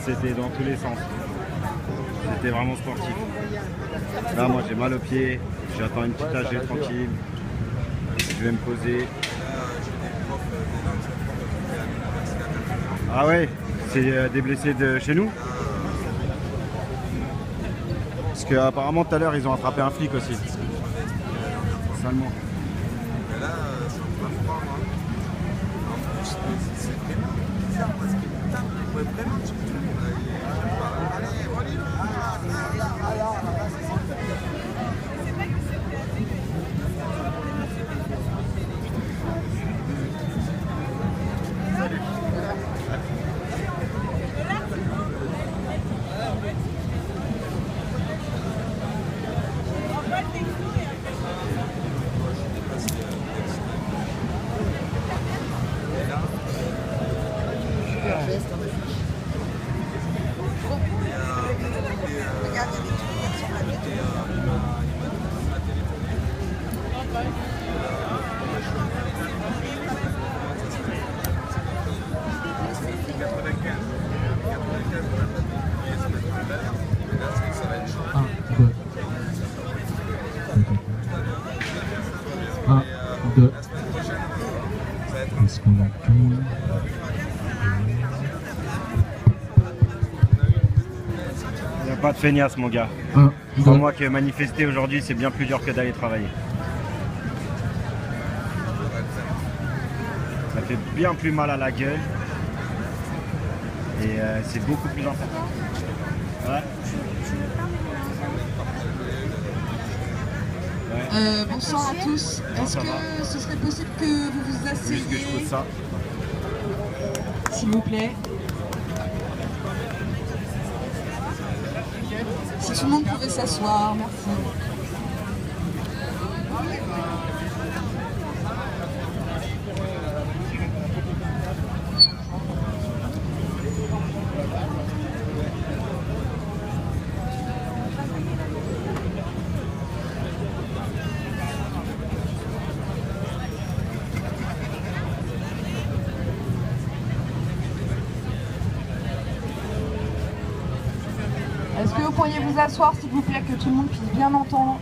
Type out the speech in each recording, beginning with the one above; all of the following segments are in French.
c'était dans tous les sens. C'était vraiment sportif. Là, moi, j'ai mal aux pieds. J'attends une petite AG tranquille. Je vais me poser. Ah ouais, c'est des blessés de chez nous? Parce qu'apparemment, tout à l'heure, ils ont attrapé un flic aussi. Salement. Et là, c'est un peu froid, moi. En plus, c'est vraiment bizarre parce que putain, il pourrait vraiment te tuer. Allez, on y va. Est-ce qu'on a tout? Il n'y a pas de feignasse, mon gars. Pour moi que manifester aujourd'hui, c'est bien plus dur que d'aller travailler. Ça fait bien plus mal à la gueule. Et c'est beaucoup plus important. Ouais. Bonsoir à tous. Est-ce que ce serait possible que vous vous Juste que je asseyiez, pose ça. s'il vous plaît? Si tout le monde pouvait s'asseoir, merci. Est-ce que vous pourriez vous asseoir, s'il vous plaît, que tout le monde puisse bien entendre?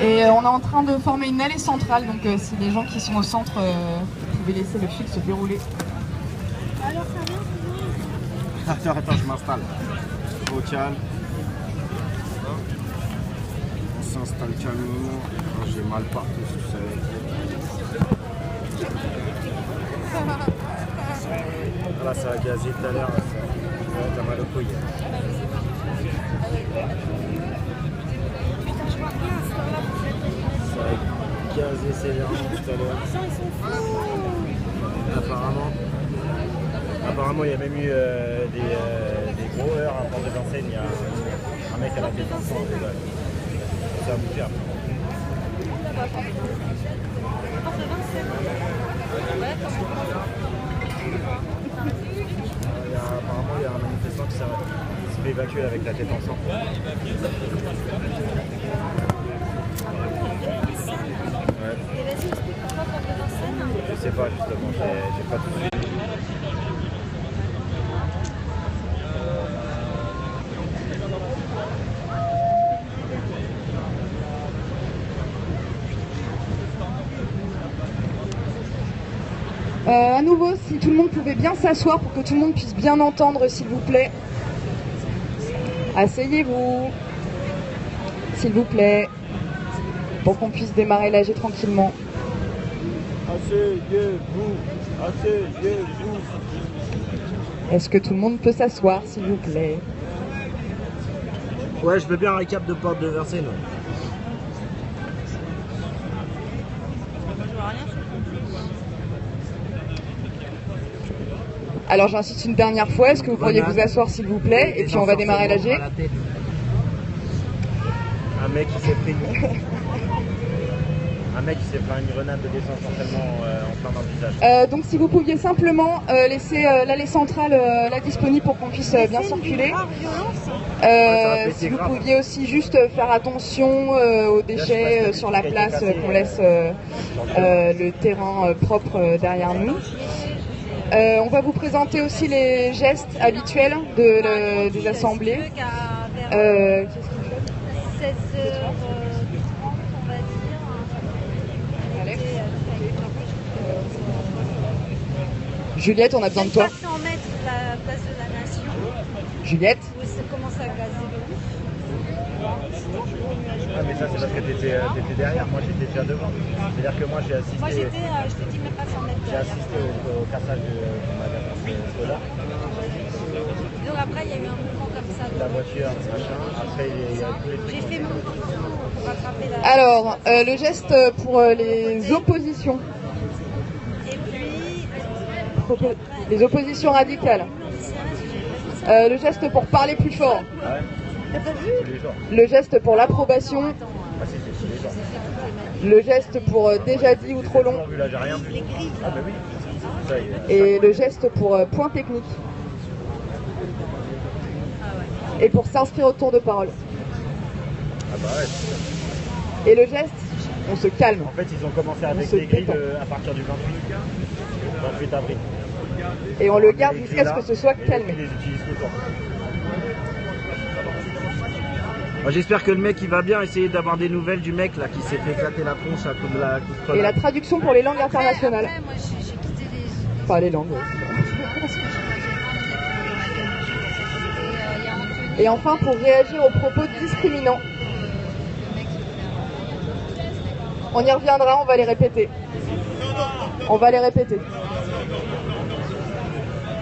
Et on est en train de former une allée centrale, donc si les gens qui sont au centre, vous pouvez laisser le fil se dérouler. Attends, je m'installe. Au calme. On s'installe calmement. Oh, j'ai mal partout, si tu savais. Là, ça a gazé tout à l'heure. T'as mal aux couilles. Ça a gazé sévèrement tout à l'heure. Apparemment, il y a même eu des gros heurts à Port-de-Vincennes. Il y a un mec à la tête en sang. Ça a bougé après. Apparemment, il y a un manifestant qui s'est fait évacuer avec la tête en sang. Ouais. Je sais pas justement, j'ai pas tout suivi. À nouveau, si tout le monde pouvait bien s'asseoir pour que tout le monde puisse bien entendre, s'il vous plaît. Asseyez-vous, s'il vous plaît, pour qu'on puisse démarrer l'AG tranquillement. Asseyez-vous, asseyez-vous. Est-ce que tout le monde peut s'asseoir, s'il vous plaît? Ouais, je veux bien un récap de Port-de-Vincennes. Alors j'insiste une dernière fois, est-ce que vous pourriez vous asseoir, s'il vous plaît, et puis on va démarrer l'AG. Un mec qui s'est pris. Un mec qui s'est pris une grenade de descente certainement en plein dans le visage. Donc si vous pouviez simplement laisser l'allée centrale là disponible pour qu'on puisse bien circuler. Si vous pouviez aussi juste faire attention aux déchets sur la place, qu'on laisse le terrain propre derrière nous. On va vous présenter aussi les gestes habituels des assemblées. Qu'est-ce qu'il fait 16h30, on va dire. Alex. Juliette, on a besoin de toi. 400 mètres de la place de la Nation. Juliette. Où ça commence à gazer de ouf. Ah mais ça c'est parce que t'étais derrière, moi j'étais déjà devant. C'est-à-dire que moi j'ai assisté. Moi j'étais, je te dis même pas 100 mètres. J'ai assisté au cassage de magasin scolaire. Donc après il y a eu un mouvement comme ça. La voiture, machin. Après il y a tous les trucs. J'ai fait mon tour pour rattraper la. Alors, le geste pour les oppositions. Et puis. Les oppositions radicales. Le geste pour parler plus fort. Ouais. T'as pas vu? Tous les jours. Le geste pour l'approbation. Ah si, c'est tous les jours. Le geste pour déjà dit ou trop long. Vu là, j'ai rien vu. Ah bah oui. Ça, Et le geste pour point technique. Et pour s'inscrire au tour de parole. Ah bah ouais. Et le geste, on se calme. En fait, ils ont commencé avec se les grilles détend. à partir du 28 avril. Et on le garde jusqu'à ce que ce soit calmé. Ils les utilisent tout le temps. J'espère que le mec il va bien, essayer d'avoir des nouvelles du mec là qui s'est fait éclater la tronche à coup de la Et la traduction pour les langues internationales. Après, moi j'ai quitté les. Enfin, les langues. Et enfin, pour réagir aux propos discriminants. On y reviendra, on va les répéter. On va les répéter.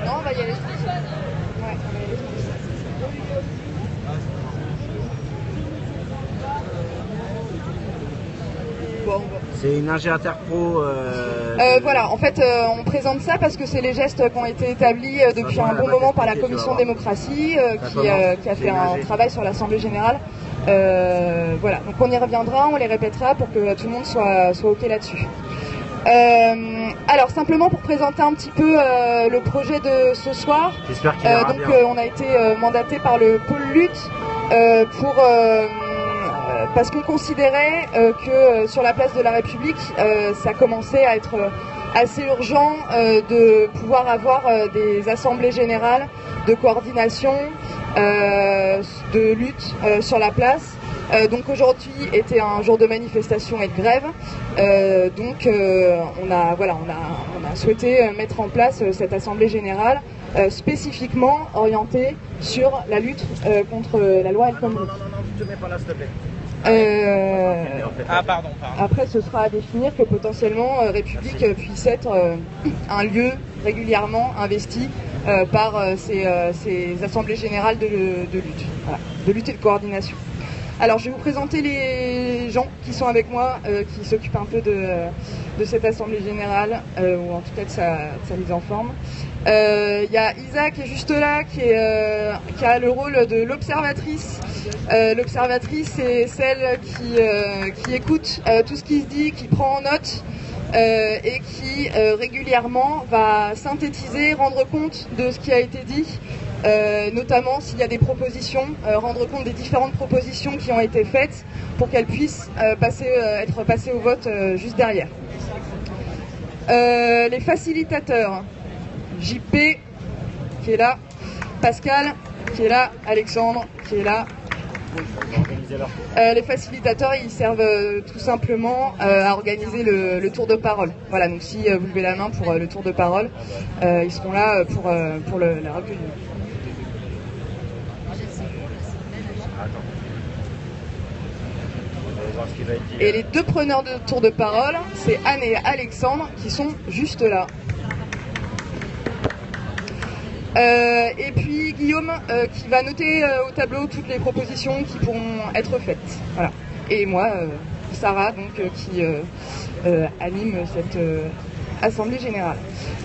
Non, on va y aller. Ouais. Bon, C'est une ingé interpro. voilà, en fait, on présente ça parce que c'est les gestes qui ont été établis depuis un bon moment par la Commission démocratie, qui a fait un travail sur l'Assemblée générale. Voilà, donc on y reviendra, on les répétera pour que tout le monde soit OK là-dessus. Alors simplement pour présenter un petit peu le projet de ce soir. J'espère qu'il ira donc bien. on a été mandaté par le pôle lutte pour parce qu'on considérait que sur la place de la République, ça commençait à être assez urgent de pouvoir avoir des assemblées générales de coordination, de lutte sur la place. Donc aujourd'hui était un jour de manifestation et de grève. Donc on a souhaité mettre en place cette assemblée générale spécifiquement orientée sur la lutte contre la loi El Khomri. Non, tu te mets pas là s'il te plaît. Pardon. Après, ce sera à définir que potentiellement République puisse être un lieu régulièrement investi par ces assemblées générales de lutte, voilà, de lutte et de coordination. Alors, je vais vous présenter les gens qui sont avec moi, qui s'occupent un peu de cette assemblée générale, ou en tout cas de sa mise en forme. Il y a Isa qui est juste là, qui a le rôle de l'observatrice. L'observatrice, c'est celle qui écoute tout ce qui se dit, qui prend en note et qui régulièrement va synthétiser, rendre compte de ce qui a été dit, notamment s'il y a des propositions, rendre compte des différentes propositions qui ont été faites pour qu'elles puissent être passées au vote juste derrière. Les facilitateurs, JP qui est là, Pascal qui est là, Alexandre qui est là. Les facilitateurs, ils servent tout simplement à organiser le tour de parole. Voilà, donc si vous levez la main pour le tour de parole, ils seront là pour la recueillir. Et les deux preneurs de tour de parole, c'est Anne et Alexandre qui sont juste là. Et puis Guillaume qui va noter au tableau toutes les propositions qui pourront être faites. Voilà. Et moi, Sarah, donc qui anime cette assemblée générale.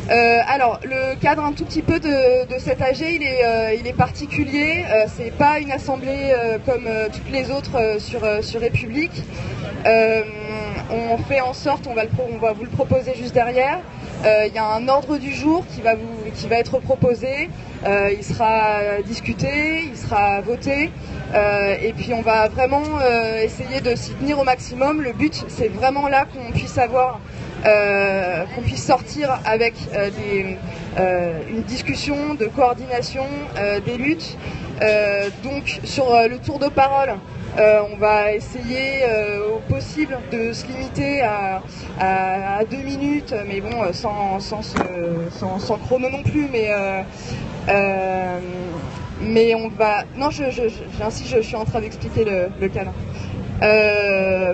Alors le cadre un tout petit peu de cet AG, il est particulier. C'est pas une assemblée comme toutes les autres sur République. on fait en sorte, on va vous le proposer juste derrière. Il y a un ordre du jour qui va être proposé. Il sera discuté, il sera voté. Et puis on va vraiment essayer de s'y tenir au maximum. Le but, c'est vraiment là qu'on puisse avoir, qu'on puisse sortir avec une discussion de coordination des luttes. Donc sur le tour de parole, on va essayer au possible de se limiter à 2 minutes, mais bon, sans chrono non plus, mais on va... Non, j'insiste, je suis en train d'expliquer le cadre.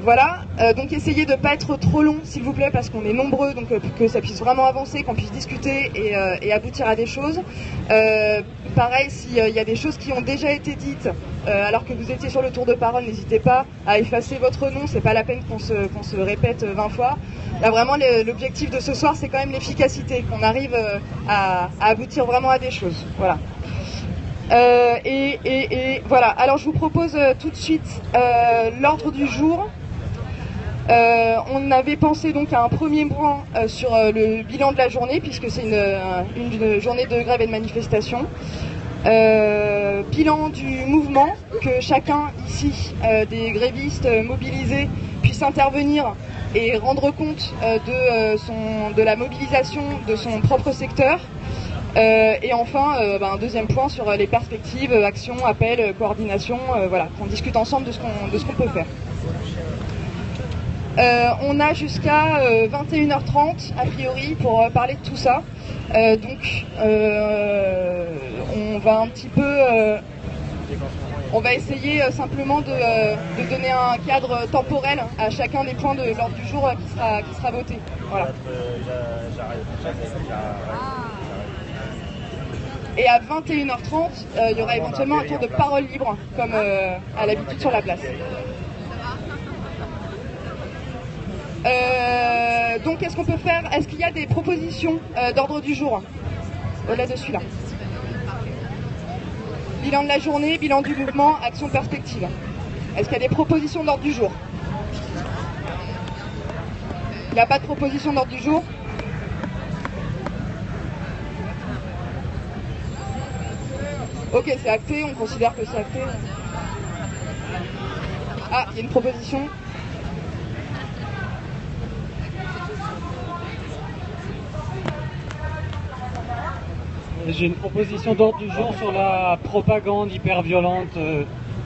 Voilà, donc essayez de ne pas être trop long s'il vous plaît, parce qu'on est nombreux, donc que ça puisse vraiment avancer, qu'on puisse discuter et aboutir à des choses. Pareil, s'il y a des choses qui ont déjà été dites alors que vous étiez sur le tour de parole, n'hésitez pas à effacer votre nom, c'est pas la peine qu'on se répète 20 fois. Là vraiment l'objectif de ce soir, c'est quand même l'efficacité, qu'on arrive à aboutir vraiment à des choses. Voilà. Voilà, alors je vous propose tout de suite l'ordre du jour. On avait pensé donc à un premier point sur le bilan de la journée, puisque c'est une journée de grève et de manifestation. Bilan du mouvement, que chacun ici des grévistes mobilisés puisse intervenir et rendre compte de la mobilisation de son propre secteur. Et enfin, un deuxième point sur les perspectives, actions, appels, coordination, voilà, qu'on discute ensemble de ce qu'on peut faire. On a jusqu'à 21h30 a priori pour parler de tout ça. Donc on va un petit peu... on va essayer simplement de donner un cadre temporel à chacun des points de l'ordre du jour qui sera voté. Voilà. Et à 21h30, il y aura éventuellement un tour de parole libre, comme à l'habitude sur la place. Donc qu'est-ce qu'on peut faire? Est-ce qu'il y a des propositions d'ordre du jour au-delà de celui-là? Bilan de la journée, bilan du mouvement, action perspective. Est-ce qu'il y a des propositions d'ordre du jour? Il n'y a pas de proposition d'ordre du jour? Ok, c'est acté, on considère que c'est acté. Ah, il y a une proposition. J'ai une proposition d'ordre du jour sur la propagande hyper violente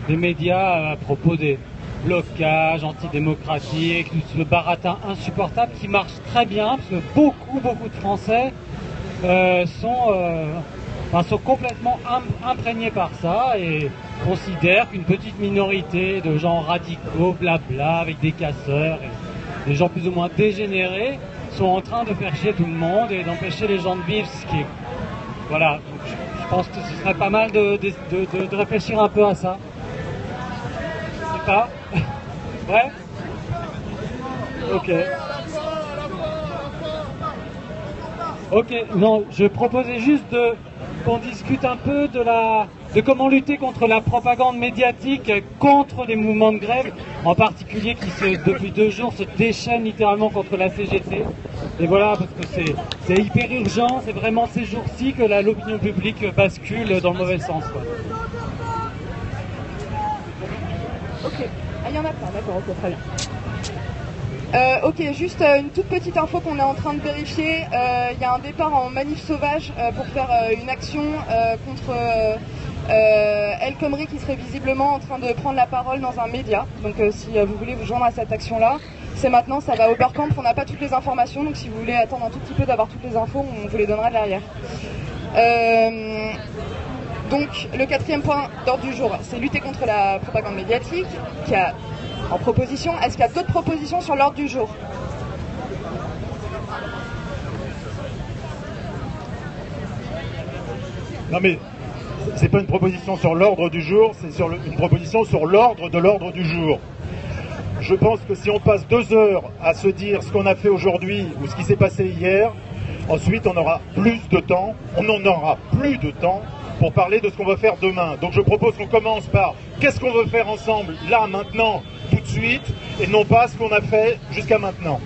des médias à propos des blocages antidémocratiques, tout ce baratin insupportable qui marche très bien, parce que beaucoup de Français sont complètement imprégnés par ça et considèrent qu'une petite minorité de gens radicaux, blabla, avec des casseurs et des gens plus ou moins dégénérés sont en train de faire chier tout le monde et d'empêcher les gens de vivre, ce qui est... Voilà, donc je pense que ce serait pas mal de réfléchir un peu à ça. Je sais pas. Ouais. Ok. Ok, non, je proposais juste qu'on discute un peu de comment lutter contre la propagande médiatique, contre les mouvements de grève, en particulier qui depuis 2 jours se déchaînent littéralement contre la CGT. Et voilà, parce que c'est hyper urgent, c'est vraiment ces jours-ci que l'opinion publique bascule dans le mauvais sens, quoi. Ok, il y en a plein, d'accord, ok, très bien. Ok, juste une toute petite info qu'on est en train de vérifier. Il y a un départ en manif sauvage pour faire une action contre El Khomri, qui serait visiblement en train de prendre la parole dans un média. Donc si vous voulez vous joindre à cette action-là, c'est maintenant, ça va au Oberkamp. On n'a pas toutes les informations, donc si vous voulez attendre un tout petit peu d'avoir toutes les infos, on vous les donnera derrière. Donc le 4e point d'ordre du jour, c'est lutter contre la propagande médiatique, qui a en proposition. Est-ce qu'il y a d'autres propositions sur l'ordre du jour? Non mais c'est pas une proposition sur l'ordre du jour, c'est une proposition sur l'ordre de l'ordre du jour. Je pense que si on passe 2 heures à se dire ce qu'on a fait aujourd'hui ou ce qui s'est passé hier, ensuite on aura plus de temps, on n'en aura plus de temps pour parler de ce qu'on va faire demain. Donc je propose qu'on commence par qu'est-ce qu'on veut faire ensemble, là, maintenant, tout de suite et non pas ce qu'on a fait jusqu'à maintenant.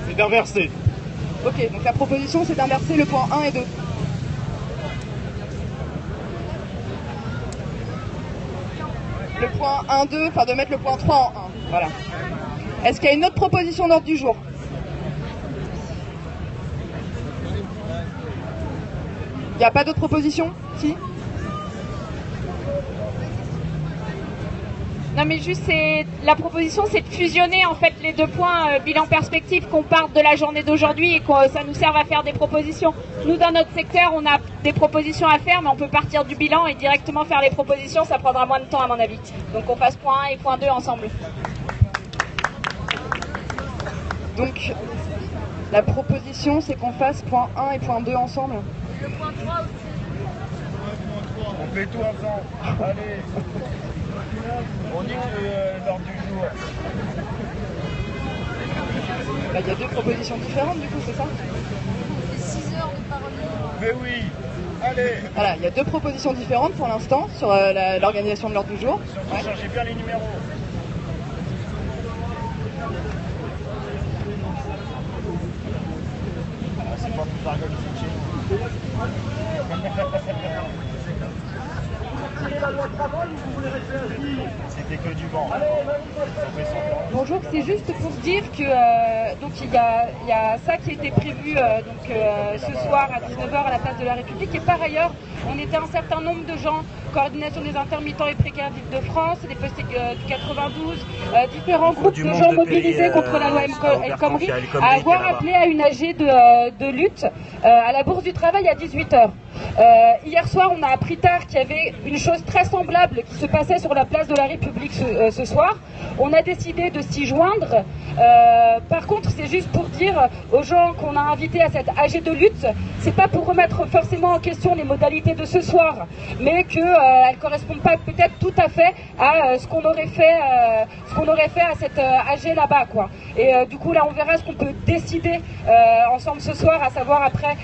C'est d'inverser. Ok, donc la proposition c'est d'inverser le point 1 et 2. Le point 1, 2, enfin de mettre le point 3 en 1. Voilà. Est-ce qu'il y a une autre proposition d'ordre du jour? Il n'y a pas d'autre proposition? Si? Non mais juste, la proposition c'est de fusionner en fait les deux points bilan perspective, qu'on parte de la journée d'aujourd'hui et que ça nous serve à faire des propositions. Nous dans notre secteur on a des propositions à faire, mais on peut partir du bilan et directement faire les propositions, ça prendra moins de temps à mon avis. Donc on fasse point 1 et point 2 ensemble. Donc la proposition c'est qu'on fasse point 1 et point 2 ensemble. Le point 3 aussi. On fait tout ensemble. Allez. On dit que l'ordre du jour. Bah, il y a deux propositions différentes du coup, c'est ça? C'est 6 heures de parole libre. Mais oui. Allez. Voilà, il y a deux propositions différentes pour l'instant sur l'organisation de l'ordre du jour. Ouais. Changez bien les numéros. C'est pas plus argent que chez nous. C'était que du vent. Bonjour, c'est juste pour dire que donc il y a ça qui était prévu ce soir à 19h à la place de la République, et par ailleurs on était un certain nombre de gens, coordination des intermittents et précaires d'Île-de-France, des postes du 92, différents groupes de gens mobilisés contre la loi El Khomri, à avoir appelé à une AG de lutte à la Bourse du Travail à 18h. Hier soir, on a appris tard qu'il y avait une chose très semblable qui se passait sur la place de la République ce soir. On a décidé de s'y joindre. Par contre, c'est juste pour dire aux gens qu'on a invités à cette AG de lutte, c'est pas pour remettre forcément en question les modalités de ce soir, mais qu'elles correspondent pas peut-être tout à fait à ce qu'on aurait fait à cette AG là-bas, quoi. Et du coup, là, on verra ce qu'on peut décider ensemble ce soir, à savoir après,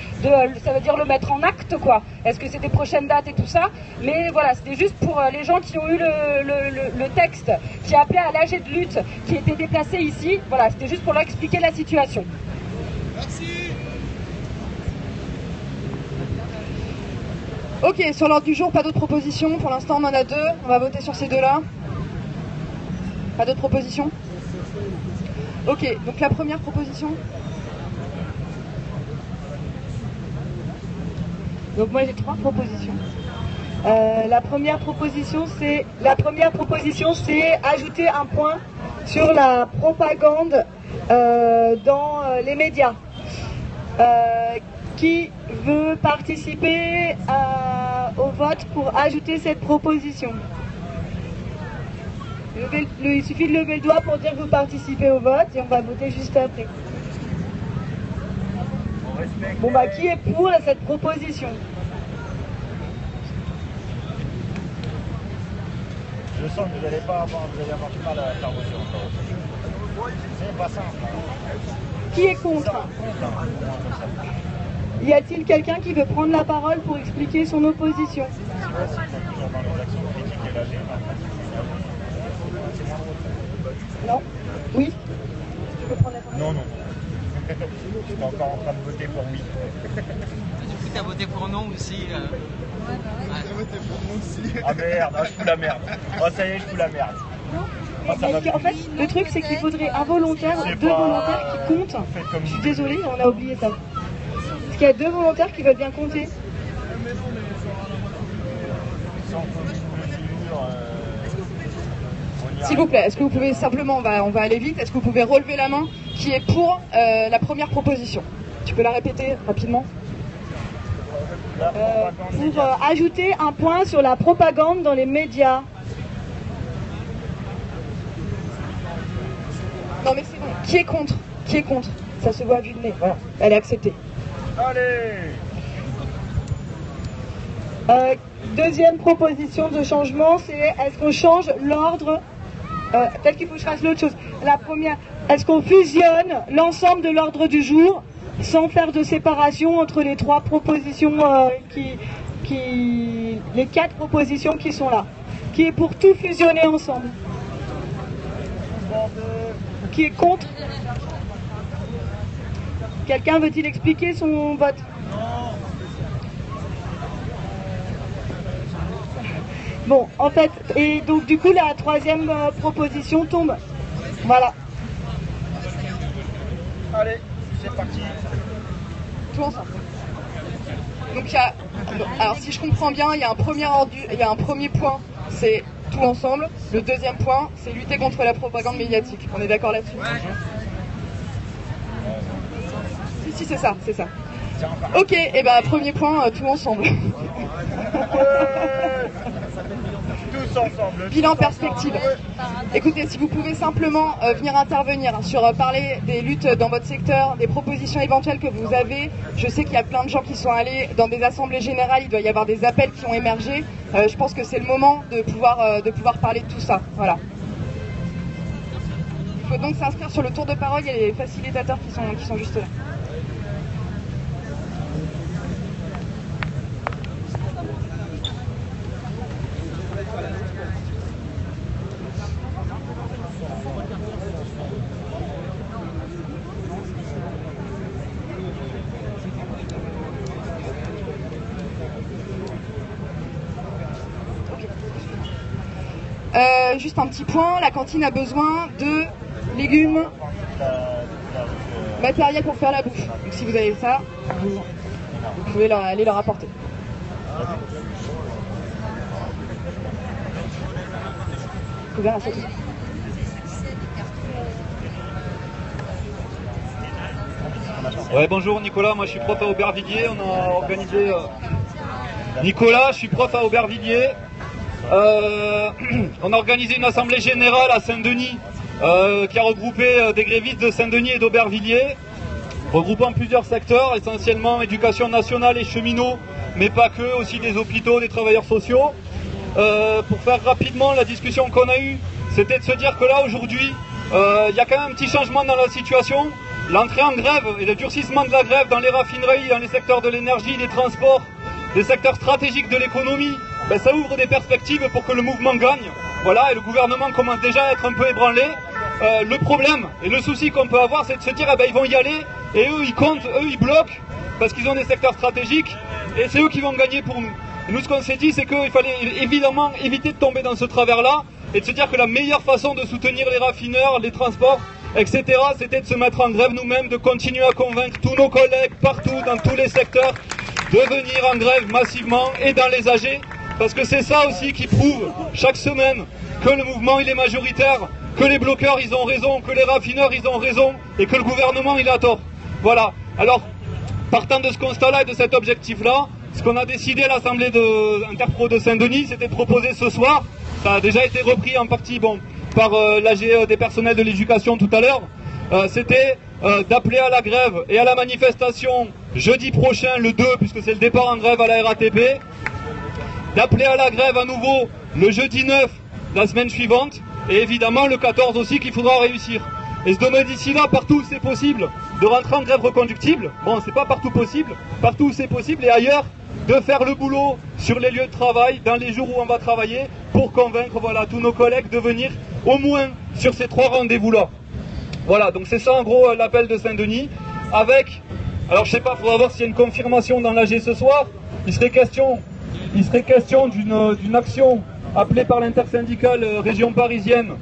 ça veut dire le mettre en acte, quoi. Est-ce que c'est des prochaines dates et tout ça? Mais voilà, c'était juste pour les gens qui ont eu le texte qui appelait à l'AG de lutte, qui était déplacé ici. Voilà, c'était juste pour leur expliquer la situation. Merci. Ok, sur l'ordre du jour, pas d'autres propositions. Pour l'instant, on en a deux. On va voter sur ces deux-là. Pas d'autres propositions? Ok, donc la première proposition. Donc moi j'ai trois propositions. La première proposition c'est ajouter un point sur la propagande dans les médias. Qui veut participer au vote pour ajouter cette proposition? Il suffit de lever le doigt pour dire que vous participez au vote et on va voter juste après. Bon bah qui est pour cette proposition? Je sens que vous allez avoir du mal à faire voter encore. C'est pas simple. Qui est contre? Y a-t-il quelqu'un qui veut prendre la parole pour expliquer son opposition? Non? Oui? Tu peux prendre la parole? Non, non. J'étais encore en train de voter pour oui. Du coup, t'as voté pour non aussi. J'ai voté pour moi aussi. Ah merde, je fous la merde. Oh ça y est, je fous la merde. En fait, le truc c'est qu'il faudrait un volontaire, deux volontaires qui comptent. Je suis désolée, on a oublié ça. Parce qu'il y a deux volontaires qui veulent bien compter. S'il vous plaît, est-ce que vous pouvez simplement, on va aller vite, est-ce que vous pouvez relever la main qui est pour la première proposition? Tu peux la répéter rapidement? Pour ajouter un point sur la propagande dans les médias. Non mais c'est bon. Qui est contre? Qui est contre? Ça se voit à vue de nez. Voilà, elle est acceptée. Allez. Deuxième proposition de changement, c'est est-ce qu'on change l'ordre? Peut-être qu'il faut que je fasse l'autre chose. La première, est-ce qu'on fusionne l'ensemble de l'ordre du jour sans faire de séparation entre les trois propositions, les quatre propositions qui sont là? Qui est pour tout fusionner ensemble? Qui est contre? Quelqu'un veut-il expliquer son vote? Bon, en fait, et donc du coup la troisième proposition tombe. Voilà. Allez, c'est parti. Tout ensemble. Donc alors si je comprends bien, il y a un premier point, c'est tout ensemble. Le deuxième point, c'est lutter contre la propagande médiatique. On est d'accord là-dessus? Si, c'est ça, c'est ça. Ok, et ben premier point, tout ensemble. Tous ensemble. Bilan perspective. Écoutez, si vous pouvez simplement venir intervenir sur parler des luttes dans votre secteur, des propositions éventuelles que vous avez. Je sais qu'il y a plein de gens qui sont allés dans des assemblées générales, il doit y avoir des appels qui ont émergé. Je pense que c'est le moment de pouvoir parler de tout ça. Voilà. Il faut donc s'inscrire sur le tour de parole, il y a les facilitateurs qui sont juste là. Juste un petit point, la cantine a besoin de légumes, matériel pour faire la bouffe. Donc si vous avez ça, vous pouvez aller leur apporter. Ouais, bonjour Nicolas, moi je suis prof à Aubervilliers, on a organisé... Nicolas, je suis prof à Aubervilliers. On a organisé une assemblée générale à Saint-Denis qui a regroupé des grévistes de Saint-Denis et d'Aubervilliers, regroupant plusieurs secteurs, essentiellement éducation nationale et cheminots, mais pas que, aussi des hôpitaux, des travailleurs sociaux. Pour faire rapidement la discussion qu'on a eue, c'était de se dire que là aujourd'hui, il y a quand même un petit changement dans la situation. L'entrée en grève et le durcissement de la grève dans les raffineries, dans les secteurs de l'énergie, des transports, des secteurs stratégiques de l'économie, ben ça ouvre des perspectives pour que le mouvement gagne. Voilà, et le gouvernement commence déjà à être un peu ébranlé. Le problème et le souci qu'on peut avoir, c'est de se dire eh ben, ils vont y aller et eux ils comptent, eux ils bloquent parce qu'ils ont des secteurs stratégiques et c'est eux qui vont gagner pour nous. Et nous ce qu'on s'est dit c'est qu'il fallait évidemment éviter de tomber dans ce travers-là et de se dire que la meilleure façon de soutenir les raffineurs, les transports, etc. c'était de se mettre en grève nous-mêmes, de continuer à convaincre tous nos collègues partout, dans tous les secteurs, de venir en grève massivement et dans les AG. Parce que c'est ça aussi qui prouve chaque semaine que le mouvement il est majoritaire, que les bloqueurs ils ont raison, que les raffineurs ils ont raison et que le gouvernement il a tort. Voilà. Alors, partant de ce constat-là et de cet objectif-là, ce qu'on a décidé à l'Assemblée Interpro de Saint-Denis, c'était de proposer ce soir, ça a déjà été repris en partie par l'AG des personnels de l'éducation tout à l'heure, c'était d'appeler à la grève et à la manifestation jeudi prochain, le 2, puisque c'est le départ en grève à la RATP, d'appeler à la grève à nouveau le jeudi 9, la semaine suivante, et évidemment le 14 aussi qu'il faudra réussir. Et se donner d'ici là, partout où c'est possible, de rentrer en grève reconductible. Bon, c'est pas partout possible, partout où c'est possible et ailleurs, de faire le boulot sur les lieux de travail, dans les jours où on va travailler, pour convaincre voilà, tous nos collègues de venir au moins sur ces 3 rendez-vous-là. Voilà, donc c'est ça en gros l'appel de Saint-Denis, avec, alors je sais pas, il faudra voir s'il y a une confirmation dans l'AG ce soir, il serait question d'une action appelée par l'intersyndicale région parisienne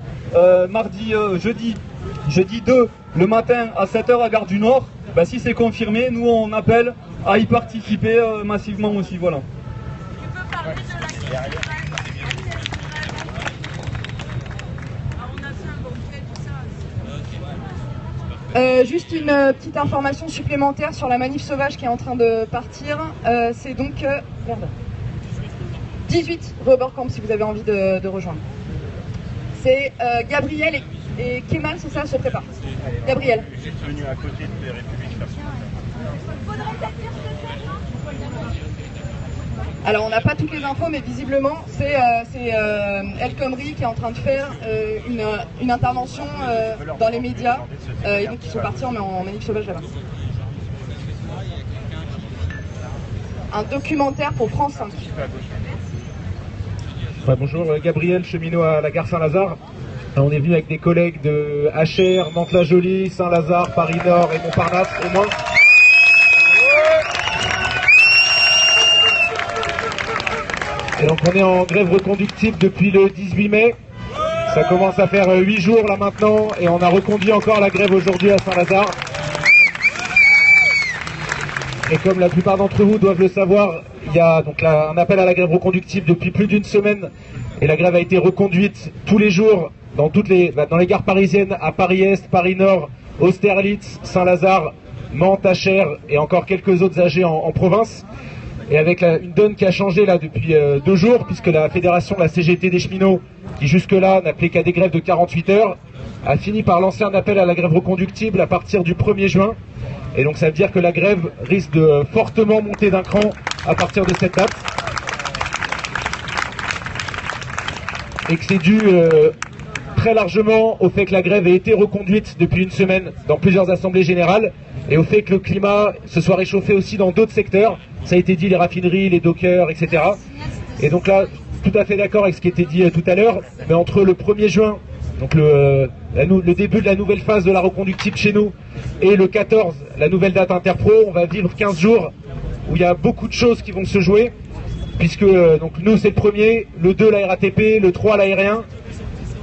jeudi 2 le matin à 7h à Gare du Nord. Ben, si c'est confirmé, nous on appelle à y participer massivement aussi. Voilà. Juste une petite information supplémentaire sur la manif sauvage qui est en train de partir. C'est donc 18 Reborkamp si vous avez envie de rejoindre. C'est Gabriel et Kemal, c'est ça, se prépare. Gabriel. Juste venu à côté de la République. Alors on n'a pas toutes les infos, mais visiblement c'est El Khomri qui est en train de faire une intervention dans les médias et donc ils sont partis en manif sauvage là-bas. Un documentaire pour France 5. Ouais, bonjour, Gabriel, cheminot à la gare Saint-Lazare. On est venu avec des collègues de HR, Mantes-la-Jolie, Saint-Lazare, Paris-Nord et Montparnasse et moi. Et donc on est en grève reconductible depuis le 18 mai. Ça commence à faire 8 jours là maintenant et on a reconduit encore la grève aujourd'hui à Saint-Lazare. Et comme la plupart d'entre vous doivent le savoir, il y a donc un appel à la grève reconductible depuis plus d'une semaine et la grève a été reconduite tous les jours dans les gares parisiennes, à Paris-Est, Paris-Nord, Austerlitz, Saint-Lazare, Mantes, HR et encore quelques autres AG en province. Et avec une donne qui a changé là depuis 2 jours, puisque la fédération, la CGT des cheminots, qui jusque-là n'appelait qu'à des grèves de 48 heures, a fini par lancer un appel à la grève reconductible à partir du 1er juin. Et donc ça veut dire que la grève risque de fortement monter d'un cran à partir de cette date. Et que c'est dû très largement au fait que la grève ait été reconduite depuis une semaine dans plusieurs assemblées générales et au fait que le climat se soit réchauffé aussi dans d'autres secteurs. Ça a été dit, les raffineries, les dockers, etc. Et donc là, tout à fait d'accord avec ce qui était dit tout à l'heure, mais entre le 1er juin, donc le début de la nouvelle phase de la reconductible chez nous, et le 14, la nouvelle date interpro, on va vivre 15 jours où il y a beaucoup de choses qui vont se jouer, puisque donc nous c'est le premier, le 2 la RATP, le 3 l'aérien,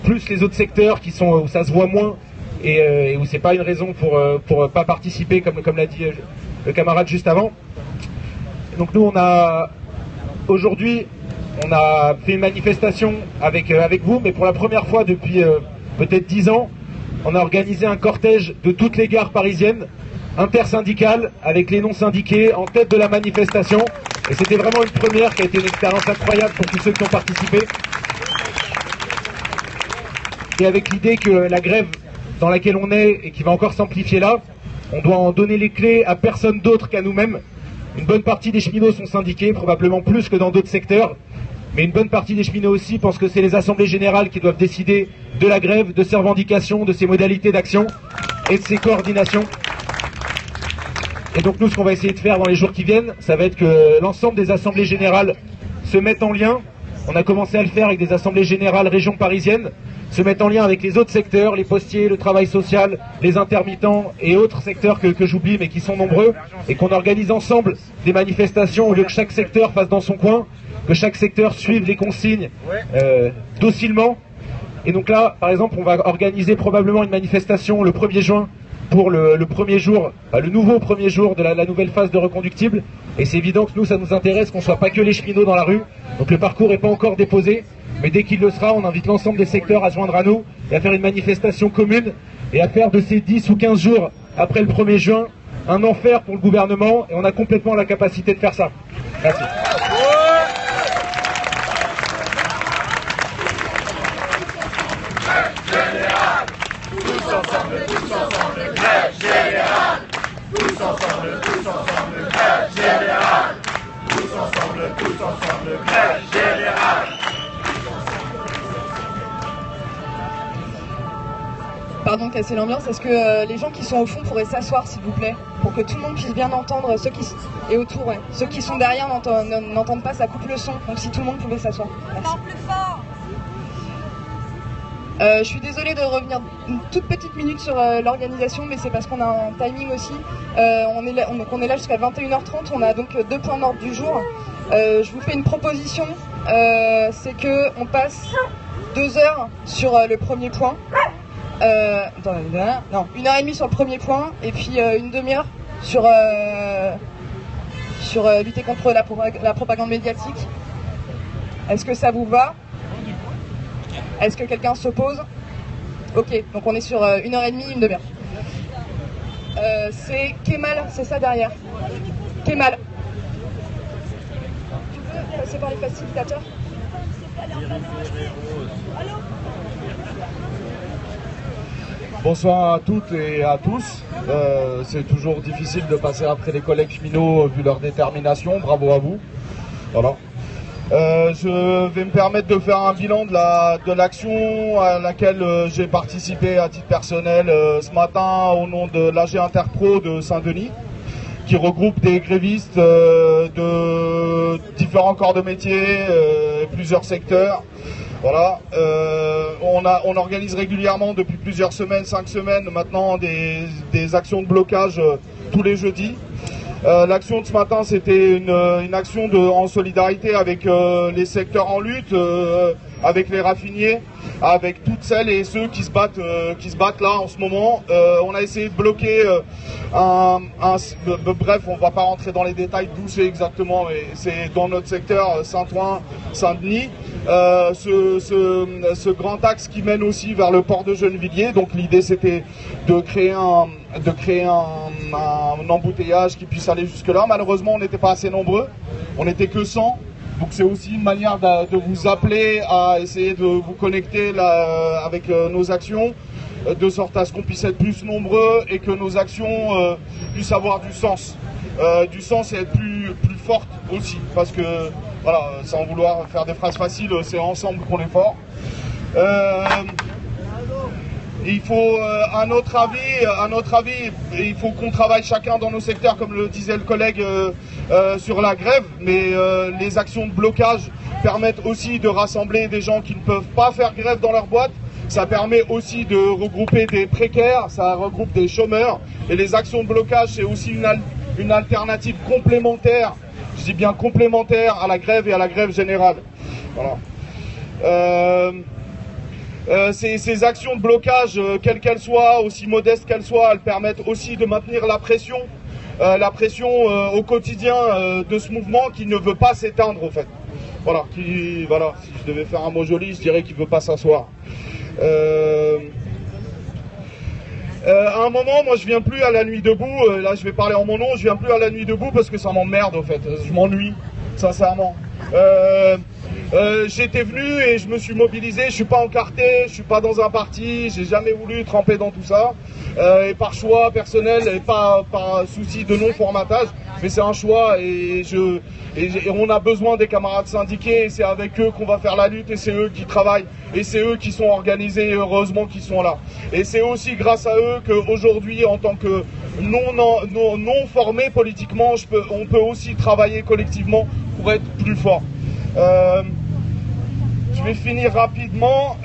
plus les autres secteurs qui sont où ça se voit moins et où c'est pas une raison pour pas participer comme l'a dit le camarade juste avant. Donc nous aujourd'hui on a fait une manifestation avec vous, mais pour la première fois depuis peut-être 10 ans, on a organisé un cortège de toutes les gares parisiennes, intersyndicales, avec les non-syndiqués en tête de la manifestation. Et c'était vraiment une première qui a été une expérience incroyable pour tous ceux qui ont participé. Et avec l'idée que la grève dans laquelle on est et qui va encore s'amplifier là, on doit en donner les clés à personne d'autre qu'à nous-mêmes. Une bonne partie des cheminots sont syndiqués, probablement plus que dans d'autres secteurs. Mais une bonne partie des cheminots aussi pensent que c'est les assemblées générales qui doivent décider de la grève, de ses revendications, de ses modalités d'action et de ses coordinations. Et donc nous, ce qu'on va essayer de faire dans les jours qui viennent, ça va être que l'ensemble des assemblées générales se mettent en lien. On a commencé à le faire avec des assemblées générales région parisienne, se mettent en lien avec les autres secteurs, les postiers, le travail social, les intermittents et autres secteurs que j'oublie mais qui sont nombreux, et qu'on organise ensemble des manifestations au lieu que chaque secteur fasse dans son coin, que chaque secteur suive les consignes docilement. Et donc là, par exemple, on va organiser probablement une manifestation le 1er juin pour le premier jour, le nouveau premier jour de la nouvelle phase de reconductible. Et c'est évident que nous, ça nous intéresse qu'on ne soit pas que les cheminots dans la rue. Donc le parcours n'est pas encore déposé, mais dès qu'il le sera, on invite l'ensemble des secteurs à se joindre à nous et à faire une manifestation commune et à faire de ces 10 ou 15 jours après le 1er juin un enfer pour le gouvernement. Et on a complètement la capacité de faire ça. Merci. Grève générale, tous ensemble, grève générale, tous ensemble, grève générale. Pardon de casser l'ambiance, est-ce que les gens qui sont au fond pourraient s'asseoir s'il vous plaît, pour que tout le monde puisse bien entendre, et autour, ouais. Ceux qui sont derrière n'entendent pas, ça coupe le son, donc si tout le monde pouvait s'asseoir. Merci. Plus fort. Je suis désolée de revenir une toute petite minute sur l'organisation, mais c'est parce qu'on a un timing aussi. On est là jusqu'à 21h30, on a donc 2 points d'ordre du jour. Je vous fais une proposition, c'est qu'on passe 2 heures sur le premier point. Non, 1h30 sur le premier point, et puis une demi-heure sur lutter contre la propagande médiatique. Est-ce que ça vous va ? Est-ce que quelqu'un s'oppose ? Ok, donc on est sur 1h30, une demi-heure. C'est Kemal, c'est ça derrière. Kemal. Tu peux passer par les facilitateurs ? Bonsoir à toutes et à tous. C'est toujours difficile de passer après les collègues cheminots vu leur détermination. Bravo à vous. Voilà. Je vais me permettre de faire un bilan de l'action à laquelle j'ai participé à titre personnel ce matin au nom de l'AG Interpro de Saint-Denis, qui regroupe des grévistes de différents corps de métier, plusieurs secteurs. Voilà, on organise régulièrement depuis plusieurs semaines, 5 semaines maintenant, des actions de blocage tous les jeudis. L'action de ce matin, c'était une action en solidarité avec les secteurs en lutte, avec les raffiniers, avec toutes celles et ceux qui se battent là en ce moment. On a essayé de bloquer bref, on va pas rentrer dans les détails d'où c'est exactement, mais c'est dans notre secteur Saint-Ouen, Saint-Denis. Ce grand axe qui mène aussi vers le port de Gennevilliers. Donc l'idée c'était de créer un embouteillage qui puisse aller jusque là. Malheureusement on n'était pas assez nombreux, on n'était que 100. Donc c'est aussi une manière de vous appeler à essayer de vous connecter avec nos actions, de sorte à ce qu'on puisse être plus nombreux et que nos actions puissent avoir du sens. Du sens et être plus fortes aussi. Parce que, voilà, sans vouloir faire des phrases faciles, c'est ensemble qu'on est fort. Il faut, à notre avis, il faut qu'on travaille chacun dans nos secteurs, comme le disait le collègue, sur la grève, mais les actions de blocage permettent aussi de rassembler des gens qui ne peuvent pas faire grève dans leur boîte. Ça permet aussi de regrouper des précaires, ça regroupe des chômeurs, et les actions de blocage, c'est aussi une alternative complémentaire, je dis bien complémentaire, à la grève et à la grève générale. Voilà. Ces actions de blocage, quelles qu'elles soient, aussi modestes qu'elles soient, elles permettent aussi de maintenir la pression au quotidien de ce mouvement qui ne veut pas s'éteindre, au fait. Voilà, si je devais faire un mot joli, je dirais qu'il ne veut pas s'asseoir. À un moment, moi je viens plus à la nuit debout, là je vais parler en mon nom, je viens plus à la nuit debout parce que ça m'emmerde, au fait, je m'ennuie, sincèrement. J'étais venu et je me suis mobilisé, je suis pas encarté, je suis pas dans un parti, j'ai jamais voulu tremper dans tout ça, et par choix personnel et pas par souci de non-formatage, mais c'est un choix et on a besoin des camarades syndiqués et c'est avec eux qu'on va faire la lutte et c'est eux qui travaillent et c'est eux qui sont organisés et heureusement qu'ils sont là. Et c'est aussi grâce à eux qu'aujourd'hui, en tant que non formés politiquement, on peut aussi travailler collectivement pour être plus fort. Je vais finir rapidement.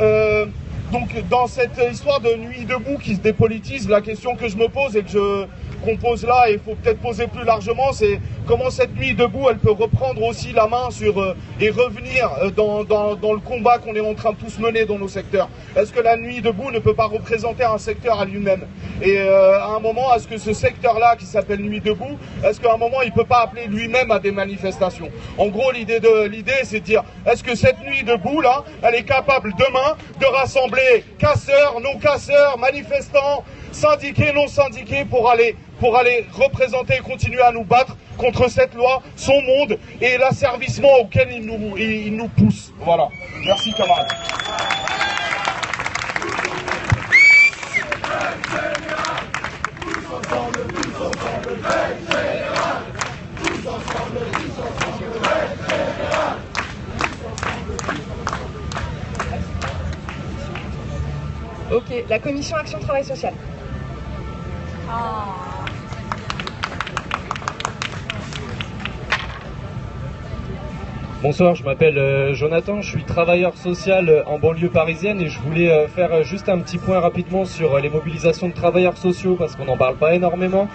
Donc dans cette histoire de nuit debout qui se dépolitise, la question que je me pose et qu'on pose là, et il faut peut-être poser plus largement, c'est comment cette nuit debout, elle peut reprendre aussi la main et revenir dans le combat qu'on est en train de tous mener dans nos secteurs. Est-ce que la nuit debout ne peut pas représenter un secteur à lui-même? Et à un moment, est-ce que ce secteur-là, qui s'appelle Nuit debout, est-ce qu'à un moment, il ne peut pas appeler lui-même à des manifestations? En gros, l'idée, c'est de dire, est-ce que cette nuit debout, là, elle est capable demain de rassembler casseurs, non-casseurs, manifestants, syndiqués, non-syndiqués, pour aller représenter et continuer à nous battre contre cette loi, son monde et l'asservissement auquel il nous pousse. Voilà. Merci, camarades. Ok, la commission Action Travail Social. Bonsoir, je m'appelle Jonathan, je suis travailleur social en banlieue parisienne et je voulais faire juste un petit point rapidement sur les mobilisations de travailleurs sociaux parce qu'on n'en parle pas énormément.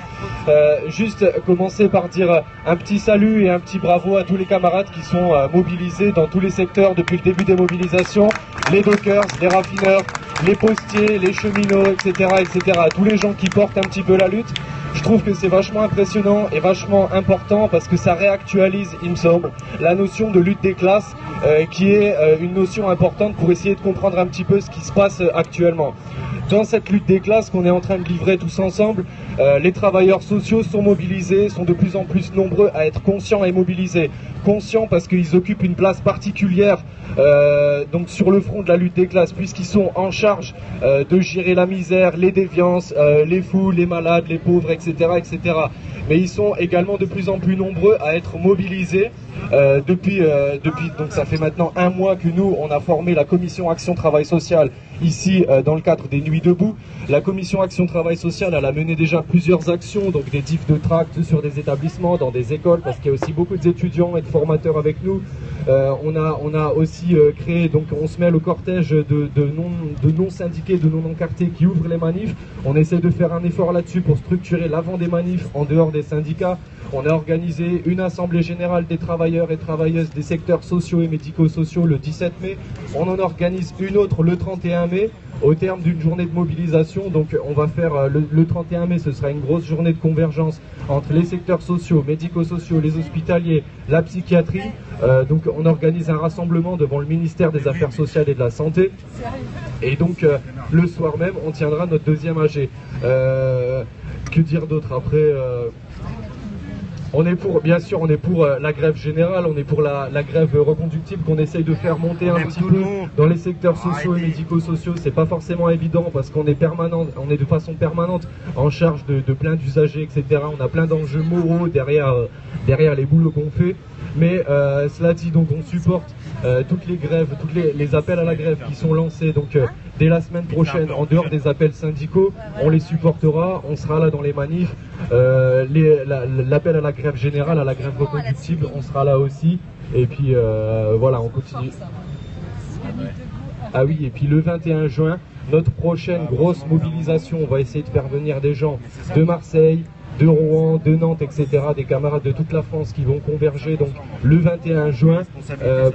Juste commencer par dire un petit salut et un petit bravo à tous les camarades qui sont mobilisés dans tous les secteurs depuis le début des mobilisations, les dockers, les raffineurs, les postiers, les cheminots, etc., etc., tous les gens qui portent un petit peu la lutte. Je trouve que c'est vachement impressionnant et vachement important parce que ça réactualise, il me semble, la notion de lutte des classes qui est une notion importante pour essayer de comprendre un petit peu ce qui se passe actuellement. Dans cette lutte des classes qu'on est en train de livrer tous ensemble, les travailleurs sociaux sont mobilisés, sont de plus en plus nombreux à être conscients et mobilisés. Conscients parce qu'ils occupent une place particulière donc sur le front de la lutte des classes puisqu'ils sont en charge de gérer la misère, les déviances, les fous, les malades, les pauvres, etc., etc. Mais ils sont également de plus en plus nombreux à être mobilisés Depuis donc ça fait maintenant un mois que nous on a formé la commission Action Travail Social ici dans le cadre des Nuits debout. La commission Action Travail Social elle a mené déjà plusieurs actions, donc des diffs de tracts sur des établissements, dans des écoles, parce qu'il y a aussi beaucoup d'étudiants et de formateurs avec nous. On a aussi créé, donc on se mêle au cortège de non syndiqués, de non encartés qui ouvrent les manifs. On essaie de faire un effort là-dessus pour structurer l'avant des manifs en dehors des syndicats. On a organisé une assemblée générale des travailleurs et travailleuses des secteurs sociaux et médico-sociaux le 17 mai. On en organise une autre le 31 mai au terme d'une journée de mobilisation. Donc on va faire le 31 mai, ce sera une grosse journée de convergence entre les secteurs sociaux, médico-sociaux, les hospitaliers, la psychiatrie. Donc on organise un rassemblement devant le ministère des Affaires sociales et de la Santé. Et donc le soir même, on tiendra notre deuxième AG. Que dire d'autre après on est pour, bien sûr, on est pour la grève générale, on est pour la grève reconductible qu'on essaye de faire monter un petit peu dans les secteurs sociaux et médico-sociaux. C'est pas forcément évident parce qu'on est de façon permanente en charge de plein d'usagers, etc. On a plein d'enjeux moraux derrière les boulots qu'on fait. Mais cela dit, donc on supporte toutes les grèves, tous les appels à la grève qui sont lancés donc dès la semaine prochaine, en dehors des appels syndicaux, on les supportera, on sera là dans les manifs. L'appel à la grève générale, à la grève reconductible, on sera là aussi. Et puis voilà, on continue. Ah oui, et puis le 21 juin, notre prochaine grosse mobilisation, on va essayer de faire venir des gens de Marseille, de Rouen, de Nantes, etc., des camarades de toute la France qui vont converger donc le 21 juin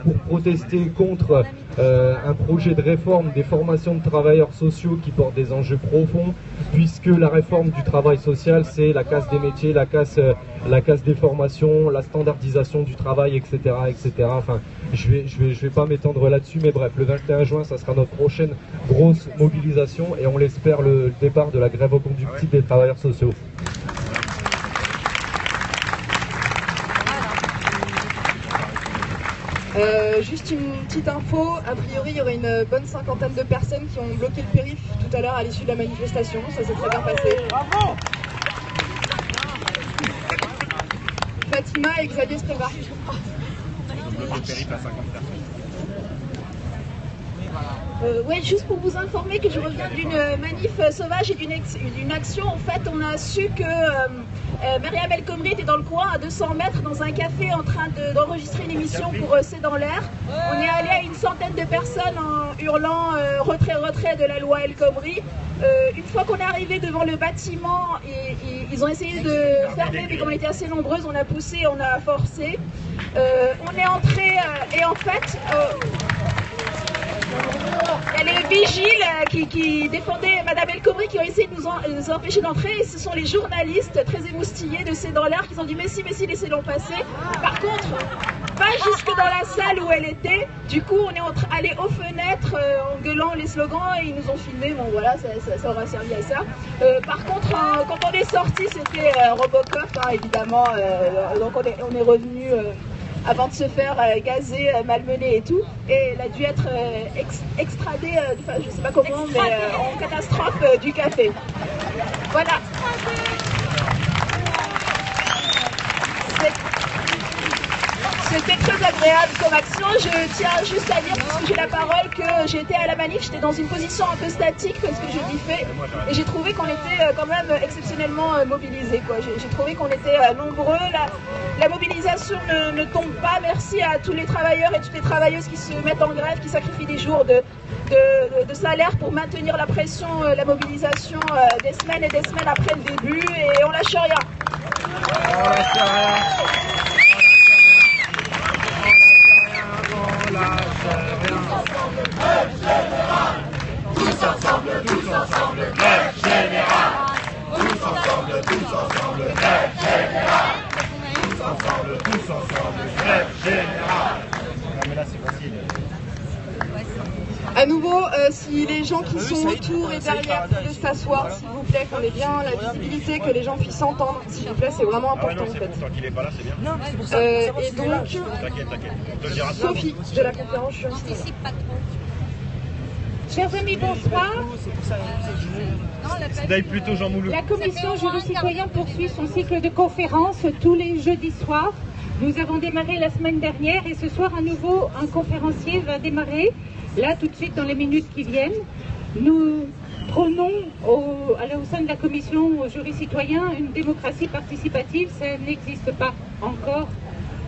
pour protester contre un projet de réforme des formations de travailleurs sociaux qui porte des enjeux profonds, puisque la réforme du travail social, c'est la casse des métiers, la casse des formations, la standardisation du travail, etc., etc. Enfin, je vais pas m'étendre là-dessus, mais bref, le 21 juin, ça sera notre prochaine grosse mobilisation et on l'espère le départ de la grève reconductible des travailleurs sociaux. Juste une petite info, a priori il y aurait une bonne cinquantaine de personnes qui ont bloqué le périph' tout à l'heure à l'issue de la manifestation, ça s'est très bien passé. Bravo. Fatima et Xavier se préparent. Le périph' à 50 personnes. Ouais, juste pour vous informer que je reviens d'une manif sauvage et d'une action. En fait, on a su que Myriam El Khomri était dans le coin, à 200 mètres, dans un café, en train d'enregistrer une émission pour C'est dans l'air. On est allé à une centaine de personnes en hurlant retrait, retrait de la loi El Khomri. Une fois qu'on est arrivé devant le bâtiment, ils ont essayé de fermer, mais comme on était assez nombreuses, on a poussé, on a forcé. On est entré et en fait... il y a les vigiles qui défendaient Madame El Khomri qui ont essayé de nous empêcher d'entrer, et ce sont les journalistes très émoustillés de C'est dans l'air qui ont dit mais si, laissez-le passer. Par contre, pas jusque dans la salle où elle était. Du coup, on est allé aux fenêtres en gueulant les slogans et ils nous ont filmé. Bon voilà, ça aura servi à ça. Par contre, quand on est sorti, c'était Robocop, hein, évidemment. Donc on est revenu... avant de se faire gazer, malmener et tout. Et elle a dû être extradée, enfin je sais pas comment, mais en catastrophe du café. Voilà. C'était très agréable comme action. Je tiens juste à dire, parce que j'ai la parole, que j'étais à la manif, j'étais dans une position un peu statique, comme ce que je dis fait, et j'ai trouvé qu'on était quand même exceptionnellement mobilisés. J'ai trouvé qu'on était nombreux. La mobilisation ne tombe pas. Merci à tous les travailleurs et toutes les travailleuses qui se mettent en grève, qui sacrifient des jours de salaire pour maintenir la pression, la mobilisation des semaines et des semaines après le début, et on lâche rien. On lâche rien. Tous ensemble, grève générale. Tous ensemble, grève générale. Tous ensemble, grève générale. Non mais là c'est facile. À nouveau, si les gens qui sont autour et derrière peuvent s'asseoir, s'il vous plaît, qu'on ait bien la visibilité, que les gens puissent s'entendre, s'il vous plaît, c'est vraiment important en fait. Tant qu'il est pas là, c'est bien. Non, c'est pour ça. Et donc, Sophie de la conférence juriste. Chers amis, bonsoir. Plutôt Jean Moulou. La commission Jury Citoyen poursuit son cycle de conférences tous les jeudis soirs Nous avons démarré la semaine dernière et ce soir à nouveau un conférencier va démarrer, là tout de suite dans les minutes qui viennent. Nous prônons au sein de la commission jury citoyen une démocratie participative, ça n'existe pas encore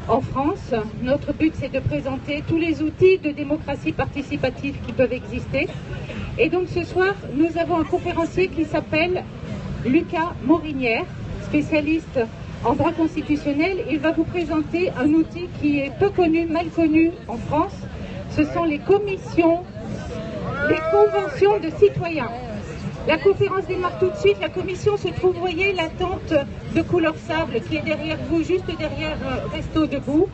en France. Notre but c'est de présenter tous les outils de démocratie participative qui peuvent exister. Et donc ce soir nous avons un conférencier qui s'appelle Lucas Morinière, spécialiste en droit constitutionnel. Il va vous présenter un outil qui est peu connu, mal connu en France. Ce sont les conventions de citoyens. La conférence démarre tout de suite. La commission se trouve, vous voyez, la tente de couleur sable qui est derrière vous, juste derrière Resto Debout.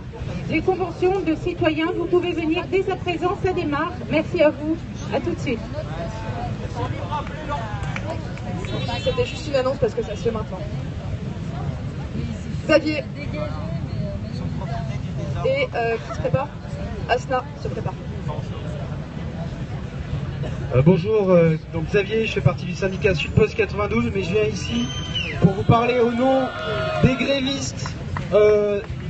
Les conventions de citoyens, vous pouvez venir dès à présent, ça démarre. Merci à vous. À tout de suite. C'était juste une annonce parce que ça se fait maintenant. Xavier et qui se prépare? Asna se prépare. Bonjour, donc Xavier, je fais partie du syndicat Sud-Post 92, mais je viens ici pour vous parler au nom des grévistes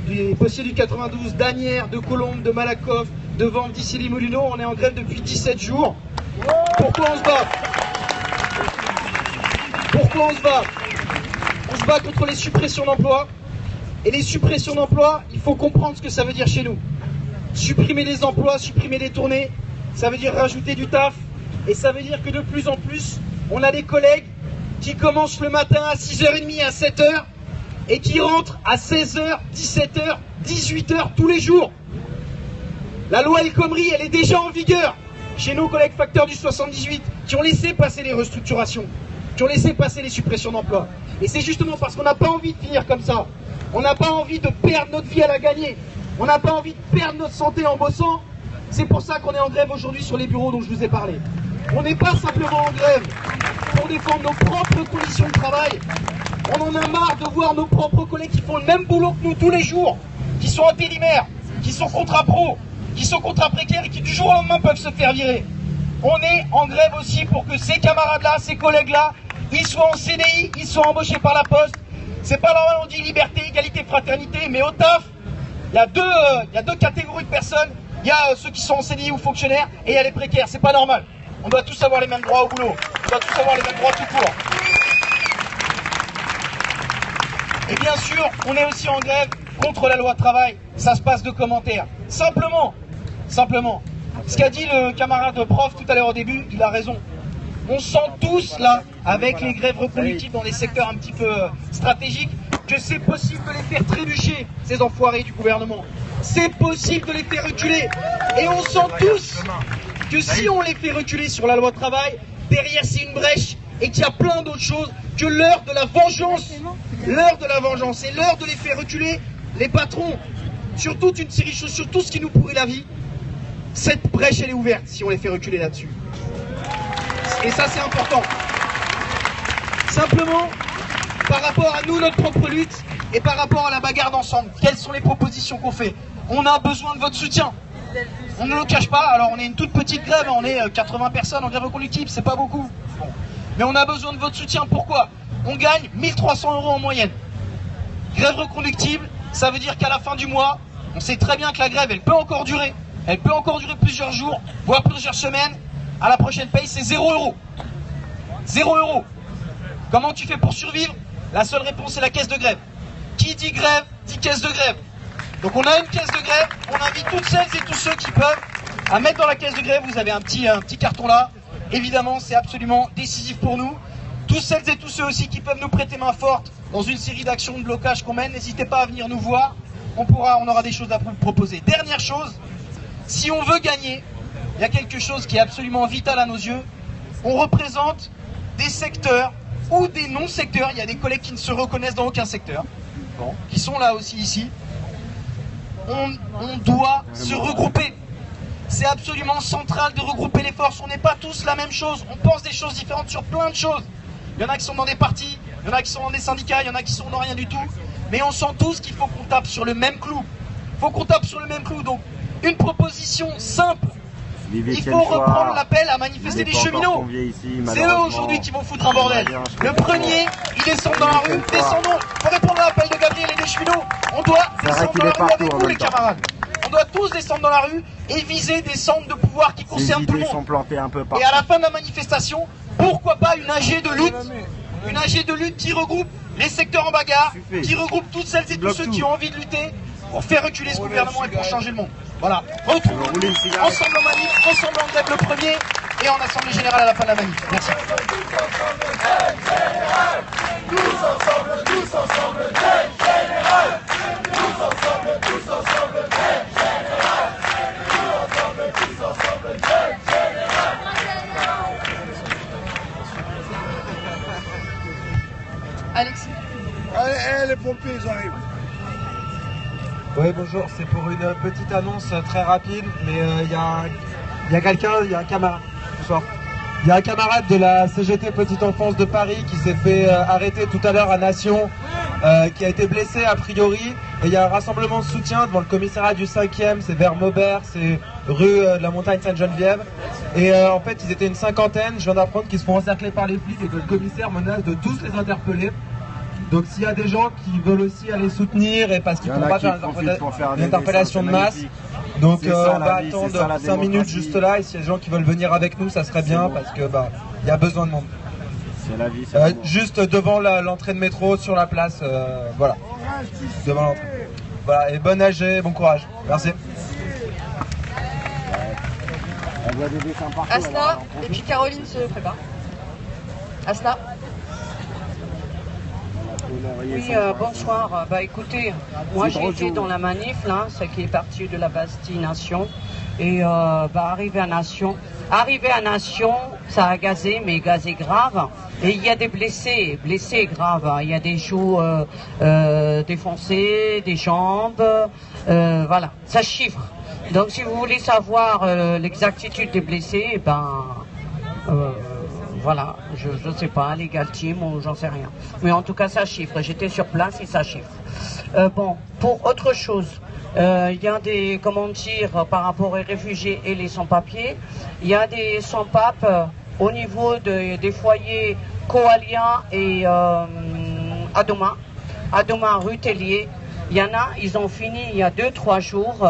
des postiers du 92, d'Asnières, de Colombes, de Malakoff, de Vanves, d'Issy-les-Moulineaux. On est en grève depuis 17 jours. Pourquoi on se bat? Pourquoi on se bat? On se bat contre les suppressions d'emplois. Et les suppressions d'emplois, il faut comprendre ce que ça veut dire chez nous. Supprimer les emplois, supprimer les tournées, ça veut dire rajouter du taf. Et ça veut dire que de plus en plus, on a des collègues qui commencent le matin à 6h30, à 7h, et qui rentrent à 16h, 17h, 18h tous les jours. La loi El Khomri, elle est déjà en vigueur chez nos collègues facteurs du 78, qui ont laissé passer les restructurations, qui ont laissé passer les suppressions d'emplois. Et c'est justement parce qu'on n'a pas envie de finir comme ça. On n'a pas envie de perdre notre vie à la gagner. On n'a pas envie de perdre notre santé en bossant. C'est pour ça qu'on est en grève aujourd'hui sur les bureaux dont je vous ai parlé. On n'est pas simplement en grève pour défendre nos propres conditions de travail. On en a marre de voir nos propres collègues qui font le même boulot que nous tous les jours, qui sont intérimaires, qui sont contrats pro, qui sont contrats précaires et qui du jour au lendemain peuvent se faire virer. On est en grève aussi pour que ces camarades-là, ces collègues-là, ils soient en CDI, ils soient embauchés par la Poste. C'est pas normal, on dit liberté, égalité, fraternité, mais au taf, il y a deux catégories de personnes. Il y a ceux qui sont en CDI ou fonctionnaires et il y a les précaires. C'est pas normal. On doit tous avoir les mêmes droits au boulot. On doit tous avoir les mêmes droits tout court. Et bien sûr, on est aussi en grève contre la loi travail. Ça se passe de commentaires. Simplement, ce qu'a dit le camarade prof tout à l'heure au début, il a raison. On sent tous là, avec les grèves reconductives dans les secteurs un petit peu stratégiques, que c'est possible de les faire trébucher, ces enfoirés du gouvernement. C'est possible de les faire reculer. Et on sent tous que si on les fait reculer sur la loi travail, derrière c'est une brèche et qu'il y a plein d'autres choses, que l'heure de la vengeance, c'est l'heure de les faire reculer, les patrons, sur toute une série de choses, sur tout ce qui nous pourrit la vie. Cette brèche elle est ouverte si on les fait reculer là-dessus. Et ça c'est important. Simplement, par rapport à nous, notre propre lutte, et par rapport à la bagarre d'ensemble, quelles sont les propositions qu'on fait? On a besoin de votre soutien. On ne le cache pas, alors on est une toute petite grève, on est 80 personnes en grève reconductible, c'est pas beaucoup. Bon. Mais on a besoin de votre soutien, pourquoi? On gagne 1300 € en moyenne. Grève reconductible, ça veut dire qu'à la fin du mois, on sait très bien que la grève, elle peut encore durer. Elle peut encore durer plusieurs jours, voire plusieurs semaines. À la prochaine paye, c'est 0 €. 0 €. Comment tu fais pour survivre? La seule réponse, c'est la caisse de grève. Qui dit grève, dit caisse de grève. Donc on a une caisse de grève, on invite toutes celles et tous ceux qui peuvent à mettre dans la caisse de grève. Vous avez un petit carton là. Évidemment, c'est absolument décisif pour nous. Tous celles et tous ceux aussi qui peuvent nous prêter main forte dans une série d'actions de blocage qu'on mène, n'hésitez pas à venir nous voir. On aura des choses à vous proposer. Dernière chose, si on veut gagner, il y a quelque chose qui est absolument vital à nos yeux. On représente des secteurs ou des non-secteurs. Il y a des collègues qui ne se reconnaissent dans aucun secteur, qui sont là aussi ici. On doit se regrouper. C'est absolument central de regrouper les forces. On n'est pas tous la même chose. On pense des choses différentes sur plein de choses. Il y en a qui sont dans des partis, il y en a qui sont dans des syndicats, il y en a qui sont dans rien du tout. Mais on sent tous qu'il faut qu'on tape sur le même clou. Il faut qu'on tape sur le même clou. Donc, une proposition simple, Il faut reprendre l'appel à manifester des cheminots. C'est eux aujourd'hui qui vont foutre un bordel. Le premier, ils descendent dans la rue, descendons. Pour répondre à l'appel de Gabriel et des cheminots, on doit descendre dans la rue avec vous les camarades. On doit tous descendre dans la rue et viser des centres de pouvoir qui concernent tout le monde. Et à la fin de la manifestation, pourquoi pas une AG de lutte, une AG de lutte qui regroupe les secteurs en bagarre, qui regroupe toutes celles et tous ceux qui ont envie de lutter pour faire reculer ce gouvernement et pour changer le monde. Voilà, retrouvons-nous ensemble en manif, ensemble en grève le premier et en assemblée générale à la fin de la manif. Merci. Tous ensemble, grève générale. Tous ensemble, grève générale. Tous ensemble, grève générale. Alexis. Allez, les pompiers, ils arrivent. Oui, bonjour, c'est pour une petite annonce très rapide, mais il y a quelqu'un, il y a un camarade, bonsoir. Il y a un camarade de la CGT Petite Enfance de Paris qui s'est fait arrêter tout à l'heure à Nation, qui a été blessé a priori, et il y a un rassemblement de soutien devant le commissariat du 5e, c'est vers Maubert, c'est rue de la Montagne Sainte-Geneviève, et en fait ils étaient une cinquantaine, je viens d'apprendre qu'ils se font encercler par les flics et que le commissaire menace de tous les interpeller. Donc s'il y a des gens qui veulent aussi aller soutenir et parce qu'ils ne pourront pas faire une interpellation de masse, donc on va attendre 5 minutes juste là et s'il y a des gens qui veulent venir avec nous, ça serait bien parce que il y a besoin de monde. C'est la vie, juste devant l'entrée de métro sur la place, voilà. Devant l'entrée. Voilà, et bonne AG, bon courage. Merci. Asna, et puis Caroline se prépare. Asna. Oui, bonsoir. Écoutez, moi j'ai été dans la manif, là, ce qui est parti de la Bastille Nation. Et arrivé à Nation, ça a gazé, mais gazé grave. Et il y a des blessés graves. Il y a des joues défoncées, des jambes, voilà, ça chiffre. Donc si vous voulez savoir l'exactitude des blessés, voilà, je ne sais pas, Legal Team ou j'en sais rien. Mais en tout cas, ça chiffre. J'étais sur place et ça chiffre. Pour autre chose, il y a des, par rapport aux réfugiés et les sans-papiers, il y a des sans-papes au niveau des foyers Coalia et Adoma rue Tellier. Il y en a, ils ont fini il y a 2-3 jours.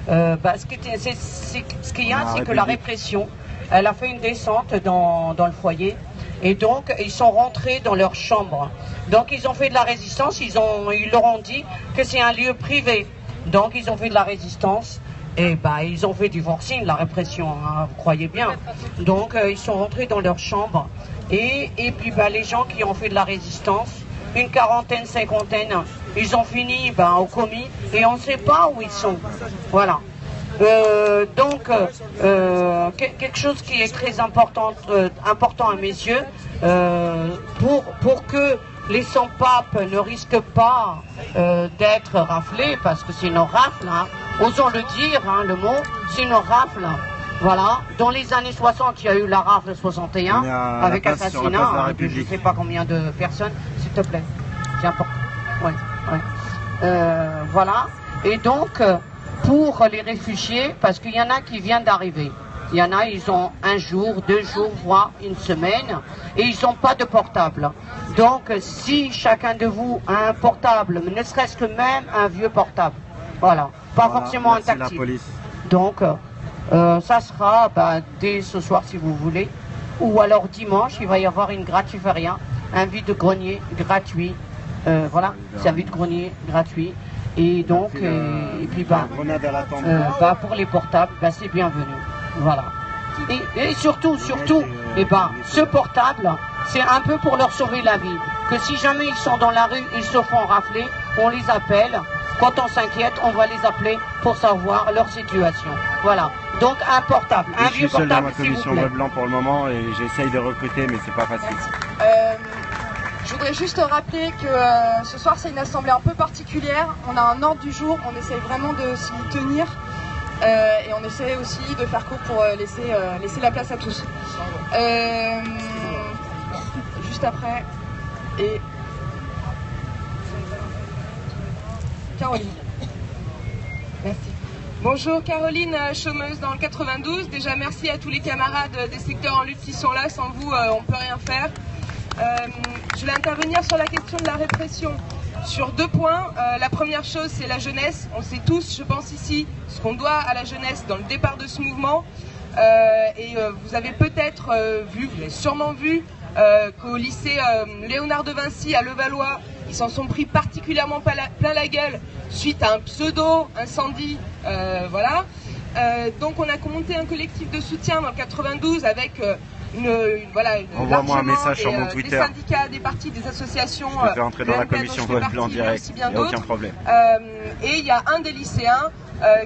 Ce qu'il y a, c'est que la répression, elle a fait une descente dans le foyer et donc ils sont rentrés dans leur chambre. Donc ils ont fait de la résistance, ils leur ont dit que c'est un lieu privé. Donc ils ont fait de la résistance et ils ont fait du forcing, la répression, hein, vous croyez bien. Donc ils sont rentrés dans leur chambre et puis les gens qui ont fait de la résistance, une quarantaine, cinquantaine, ils ont fini au commis et on ne sait pas où ils sont. Voilà. Quelque chose qui est très important à mes yeux, pour que les sans-papes ne risquent pas d'être raflés, parce que c'est une rafle, hein, osons le dire, hein, le mot, c'est une rafle. Voilà, dans les années 60, il y a eu la rafle 61, avec assassinat de je ne sais pas combien de personnes, s'il te plaît, c'est important. Voilà, et donc, pour les réfugiés, parce qu'il y en a qui viennent d'arriver. Il y en a, ils ont 1 jour, 2 jours, voire une semaine, et ils n'ont pas de portable. Donc, si chacun de vous a un portable, ne serait-ce que même un vieux portable, voilà, pas forcément un tactile. Donc, ça sera dès ce soir si vous voulez, ou alors dimanche, il va y avoir une gratuferia, un vide-grenier gratuit, voilà, c'est un vide-grenier gratuit. Et donc, pour les portables, c'est bienvenu. Voilà. Et surtout, ce portable, c'est un peu pour leur sauver la vie. Que si jamais ils sont dans la rue, ils se font rafler, on les appelle. Quand on s'inquiète, on va les appeler pour savoir leur situation. Voilà. Donc un portable, un vieux portable, s'il vous plaît. Je suis seul dans ma commission blanc pour le moment et j'essaye de recruter, mais c'est pas facile. Je voudrais juste rappeler que ce soir c'est une assemblée un peu particulière. On a un ordre du jour, on essaie vraiment de s'y tenir et on essaie aussi de faire court pour laisser la place à tous. Juste après, et Caroline. Merci. Bonjour, Caroline, chômeuse dans le 92. Déjà, merci à tous les camarades des secteurs en lutte qui sont là. Sans vous, on ne peut rien faire. Je vais intervenir sur la question de la répression. Sur 2 points. La première chose, c'est la jeunesse. On sait tous, je pense ici, ce qu'on doit à la jeunesse dans le départ de ce mouvement. Vous avez peut-être vu, vous avez sûrement vu, qu'au lycée Léonard de Vinci à Levallois, ils s'en sont pris particulièrement plein la gueule suite à un pseudo incendie. Voilà. Donc on a monté un collectif de soutien dans le 92 avec envoie-moi un message sur mon Twitter. Des syndicats, des partis, des associations. Je vais faire entrer dans la commission web en direct. Il n'y a aucun problème. Et il y a un des lycéens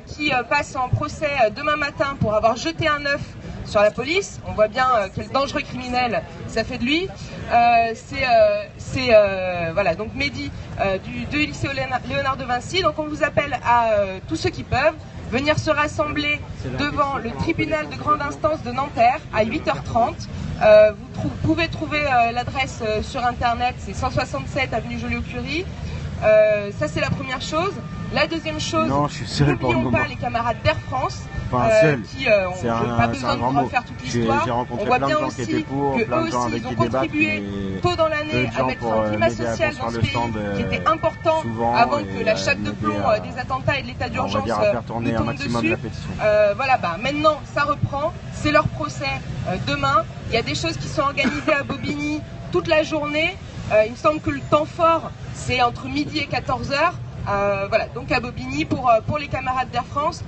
qui passe en procès demain matin pour avoir jeté un œuf sur la police. On voit bien quel dangereux criminel ça fait de lui. Voilà, donc Mehdi du lycée Léonard de Vinci. Donc on vous appelle à tous ceux qui peuvent venir se rassembler devant le tribunal de grande instance de Nanterre à 8h30. Vous pouvez trouver l'adresse sur internet, c'est 167 avenue Joliot-Curie. Ça c'est la première chose. La deuxième chose, n'oublions pas les camarades d'Air France qui n'ont pas besoin de refaire toute l'histoire. On voit bien aussi qu'eux aussi ils ont contribué tôt dans l'année à mettre un climat social dans ce pays qui était important avant que la chape de plomb des attentats et de l'état d'urgence nous tombe dessus. Voilà, maintenant ça reprend, c'est leur procès demain. Il y a des choses qui sont organisées à Bobigny toute la journée. Il me semble que le temps fort c'est entre midi et 14h. Voilà, donc à Bobigny pour les camarades d'Air France.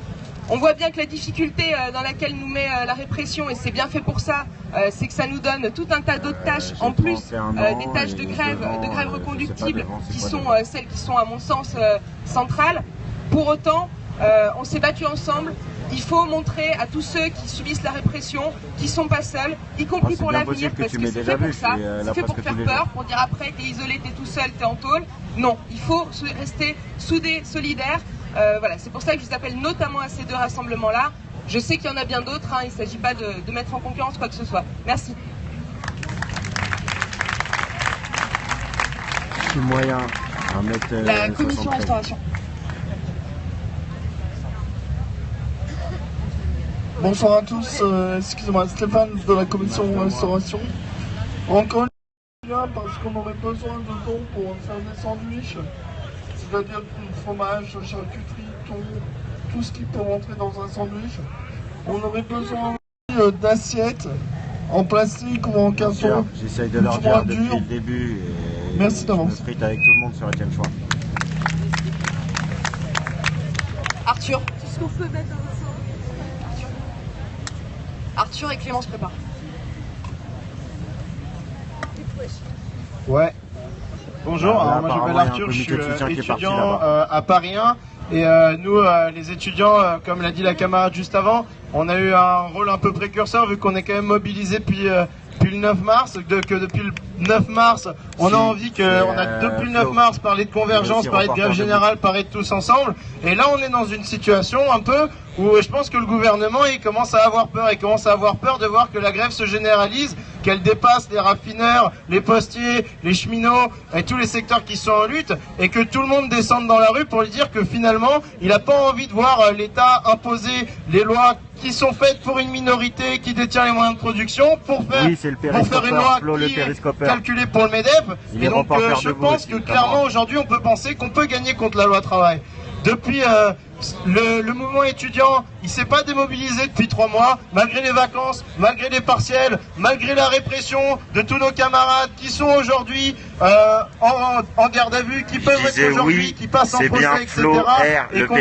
On voit bien que la difficulté dans laquelle nous met la répression, et c'est bien fait pour ça, c'est que ça nous donne tout un tas d'autres tâches en plus des tâches de grève reconductibles qui sont celles qui sont à mon sens centrales. Pour autant, on s'est battu ensemble. Il faut montrer à tous ceux qui subissent la répression qu'ils ne sont pas seuls, y compris pour l'avenir, parce que c'est fait pour ça, c'est fait pour faire peur, pour dire après t'es isolé, t'es tout seul, t'es en tôle. Non, il faut rester soudés, solidaires. Voilà, c'est pour ça que je vous appelle notamment à ces 2 rassemblements-là. Je sais qu'il y en a bien d'autres, il ne s'agit pas de mettre en concurrence quoi que ce soit. Merci. Tout moyen à mettre la commission restauration. Bonsoir à tous, excusez-moi, Stéphane de la commission restauration. Encore une fois, parce qu'on aurait besoin de dons pour faire des sandwichs, c'est-à-dire du fromage, charcuterie, thon, tout ce qui peut rentrer dans un sandwich. On aurait besoin d'assiettes en plastique ou en carton. J'essaye de leur dire depuis le début. Et merci d'avance. Je me frite avec tout le monde sur Étienne Choix. Arthur. C'est ce qu'on peut mettre dans un sandwich. Arthur et Clément se préparent. Ouais. Bonjour, alors moi je m'appelle Arthur, je suis étudiant à Paris 1 et nous les étudiants, comme l'a dit la camarade juste avant, on a eu un rôle un peu précurseur vu qu'on est quand même mobilisé depuis le 9 mars, que depuis le 9 mars, on a envie on a depuis le 9 mars parlé de convergence, parlé de grève générale, parlé de tous ensemble, et là on est dans une situation un peu où je pense que le gouvernement il commence à avoir peur, de voir que la grève se généralise, qu'elle dépasse les raffineurs, les postiers, les cheminots et tous les secteurs qui sont en lutte, et que tout le monde descende dans la rue pour lui dire que finalement il n'a pas envie de voir l'État imposer les lois qui sont faites pour une minorité qui détient les moyens de production pour faire une loi qui est calculée pour le MEDEF. Et donc je pense que clairement aujourd'hui on peut penser qu'on peut gagner contre la loi travail. Depuis le mouvement étudiant, il s'est pas démobilisé depuis 3 mois, malgré les vacances, malgré les partiels, malgré la répression de tous nos camarades qui sont aujourd'hui en garde à vue, qui peuvent être aujourd'hui, qui passent en procès, etc. Et qu'on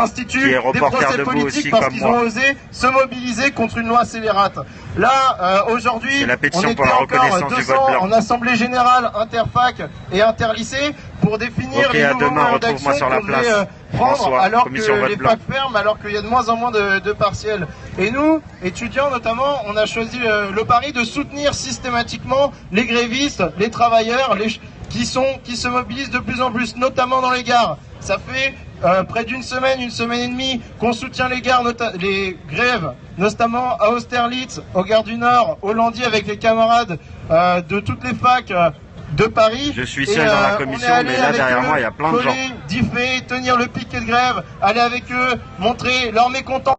institue des procès politiques parce qu'ils ont osé se mobiliser contre une loi scélérate. Là, aujourd'hui, on était encore 200 en assemblée générale, interfac et interlycée pour définir les nouveaux moyens d'action qu'on devait prendre alors que les facs ferment, alors qu'il y a de moins en moins de partiels. Et nous, étudiants notamment, on a choisi le pari de soutenir systématiquement les grévistes, les travailleurs, qui se mobilisent de plus en plus, notamment dans les gares. Ça fait près d'une semaine et demie qu'on soutient les grèves, notamment à Austerlitz, au Gare du Nord, au Landy avec les camarades de toutes les facs de Paris. Je suis seul dans la commission, mais là derrière moi il y a plein de gens. Differ, tenir le piquet de grève, aller avec eux, montrer leur mécontentement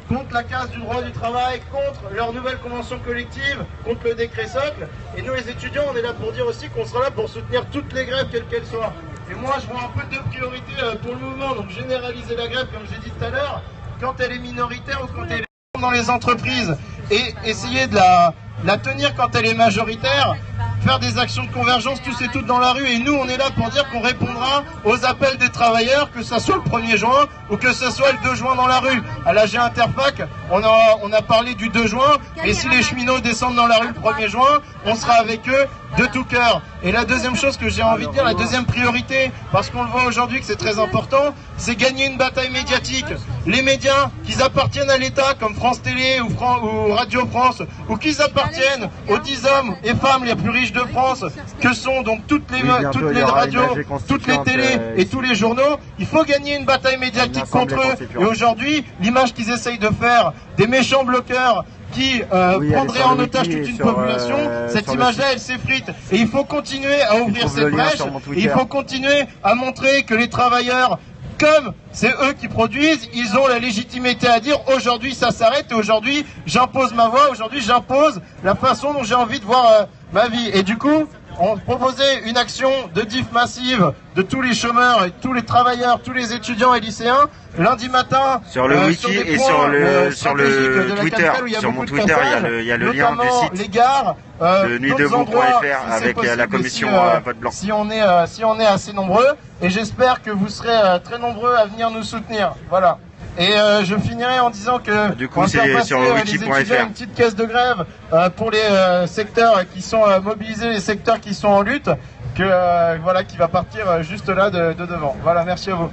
contre la casse du droit du travail, contre leur nouvelle convention collective, contre le décret socle. Et nous les étudiants, on est là pour dire aussi qu'on sera là pour soutenir toutes les grèves, quelles qu'elles soient. Et moi je vois un peu deux priorités pour le mouvement, donc généraliser la grève comme j'ai dit tout à l'heure, quand elle est minoritaire ou quand elle est dans les entreprises, et essayer de la tenir quand elle est majoritaire, faire des actions de convergence tous et toutes dans la rue. Et nous on est là pour dire qu'on répondra aux appels des travailleurs, que ce soit le 1er juin ou que ce soit le 2 juin dans la rue. À l'AG Interfac, on a parlé du 2 juin, et si les cheminots descendent dans la rue le 1er juin, on sera avec eux de tout cœur. Et la deuxième chose que j'ai envie de dire, la deuxième priorité, parce qu'on le voit aujourd'hui que c'est très important, c'est gagner une bataille médiatique. Les médias, qu'ils appartiennent à l'État comme France Télé ou Radio France, ou qu'ils appartiennent aux 10 hommes et femmes les plus riches de France, que sont donc toutes les radios, toutes les télés et tous les journaux, il faut gagner une bataille médiatique contre eux. Et aujourd'hui, l'image qu'ils essayent de faire des méchants bloqueurs qui prendrait en otage toute une population, cette image-là, elle s'effrite. Et il faut continuer à ouvrir ces brèches, et il faut continuer à montrer que les travailleurs, comme c'est eux qui produisent, ils ont la légitimité à dire aujourd'hui ça s'arrête, et aujourd'hui j'impose ma voix, aujourd'hui j'impose la façon dont j'ai envie de voir ma vie. Et du coup, on proposait une action de diff massive de tous les chômeurs et tous les travailleurs, tous les étudiants et lycéens, lundi matin sur le wiki et sur le Twitter. Sur mon Twitter, il y a le lien du site les gares, de nuitdebout.fr avec la commission vote blanc. Si on est assez nombreux, et j'espère que vous serez très nombreux à venir nous soutenir. Voilà. Et je finirai en disant que du coup, c'est sur le wiki.fr. Une petite caisse de grève pour les secteurs qui sont mobilisés, les secteurs qui sont en lutte, voilà, qui va partir juste là de devant. Voilà, merci à vous.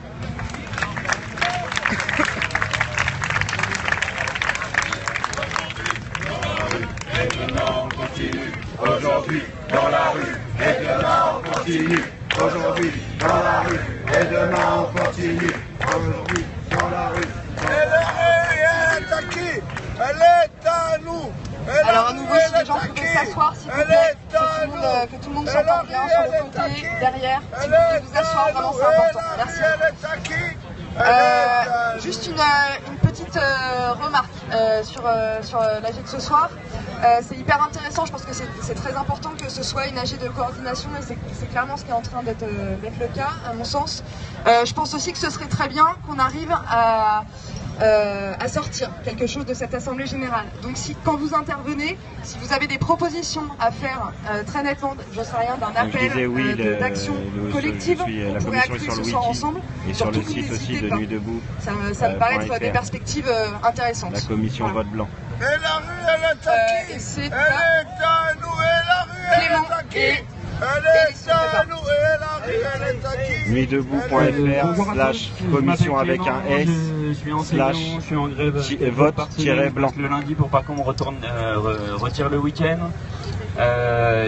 Aujourd'hui dans la rue, et demain on continue. Aujourd'hui dans la rue, et demain on continue. Aujourd'hui dans la rue. Et la rue, elle est à qui? Elle est à nous. Alors à nouveau, si les gens pouvaient s'asseoir, s'il vous plaît, que tout le monde s'entende bien sur le côté, derrière. Si vous pouvez vous asseoir, vraiment c'est important. Merci. Juste une petite remarque sur l'AG de ce soir. C'est hyper intéressant, je pense que c'est très important que ce soit une AG de coordination, et c'est clairement ce qui est en train d'être le cas, à mon sens. Je pense aussi que ce serait très bien qu'on arrive à sortir quelque chose de cette assemblée générale. Donc quand vous intervenez, si vous avez des propositions à faire très nettement, je ne sais rien, d'un appel, d'action collective, on pourrait accueillir ce soir ensemble. Et sur le site aussi de Nuit Debout. Ça me paraît être des perspectives intéressantes. La commission vote blanc. Et la rue, elle est à qui? Elle est à nous, et la rue, elle est à qui? Elle est à nous, et la rue, elle est à qui? Nuitdebout.fr/commission avec un S / vote-blanc. Le lundi pour pas qu'on retire le week-end.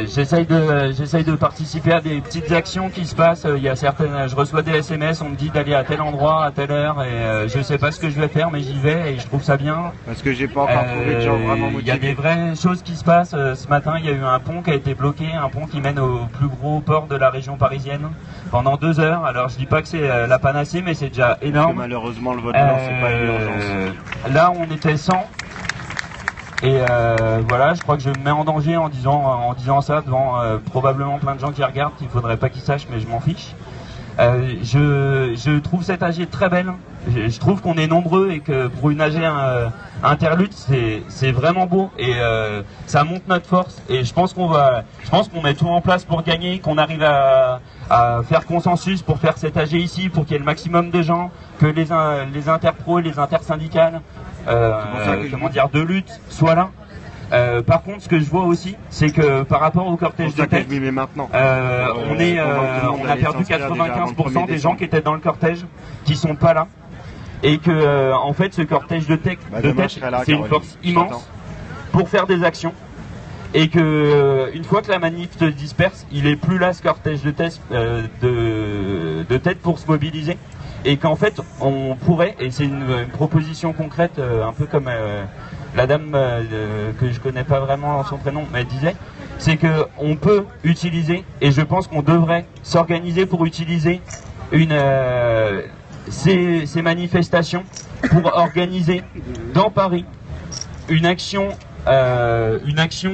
J'essaye de participer à des petites actions qui se passent. Il y a certaines, je reçois des SMS, on me dit d'aller à tel endroit, à telle heure, et je sais pas ce que je vais faire, mais j'y vais et je trouve ça bien. Parce que j'ai pas encore trouvé de gens vraiment motivés. Il y a des vraies choses qui se passent. Ce matin, il y a eu un pont qui a été bloqué, un pont qui mène au plus gros port de la région parisienne pendant 2 heures. Alors je dis pas que c'est la panacée, mais c'est déjà énorme. Parce que malheureusement, le vote blanc, c'est pas une urgence. Là, on était 100. Et voilà, je crois que je me mets en danger en disant ça devant probablement plein de gens qui regardent, qu'il faudrait pas qu'ils sachent, mais je m'en fiche. Je trouve cette AG très belle. Je trouve qu'on est nombreux et que pour une AG interlude, c'est vraiment beau et ça montre notre force. Et je pense qu'on met tout en place pour gagner, qu'on arrive à faire consensus pour faire cette AG ici, pour qu'il y ait le maximum de gens, que les interpros et les intersyndicales de lutte soient là. Par contre, ce que je vois aussi, c'est que par rapport au cortège de tête, on a perdu 95% des gens qui étaient dans le cortège, qui sont pas là, et que en fait, ce cortège de tête, c'est une force immense pour faire des actions, et que une fois que la manif se disperse, il est plus là ce cortège de tête pour se mobiliser. Et qu'en fait, on pourrait, et c'est une proposition concrète, un peu comme la dame que je connais pas vraiment son prénom, mais elle disait, c'est qu'on peut utiliser, et je pense qu'on devrait s'organiser pour utiliser ces manifestations pour organiser dans Paris une action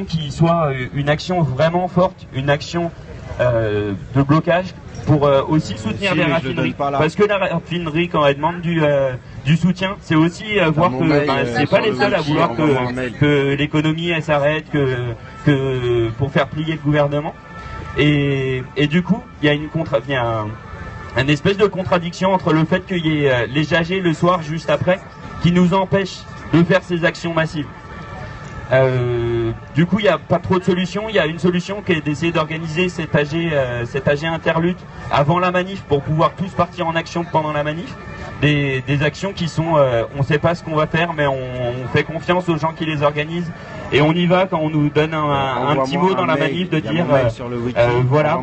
qui soit une action vraiment forte, une action de blocage pour aussi soutenir les raffineries. Parce que la raffinerie, quand elle demande du soutien, c'est aussi voir que c'est pas les seuls à vouloir que l'économie elle s'arrête, que pour faire plier le gouvernement. Et du coup, il y a une espèce de contradiction entre le fait qu'il y ait les AG le soir juste après qui nous empêchent de faire ces actions massives. Du coup, il n'y a pas trop de solutions. Il y a une solution qui est d'essayer d'organiser cet AG interlude avant la manif pour pouvoir tous partir en action pendant la manif. Des actions qui sont, on ne sait pas ce qu'on va faire, mais on fait confiance aux gens qui les organisent. Et on y va quand on nous donne un petit mot dans la manif de dire voilà,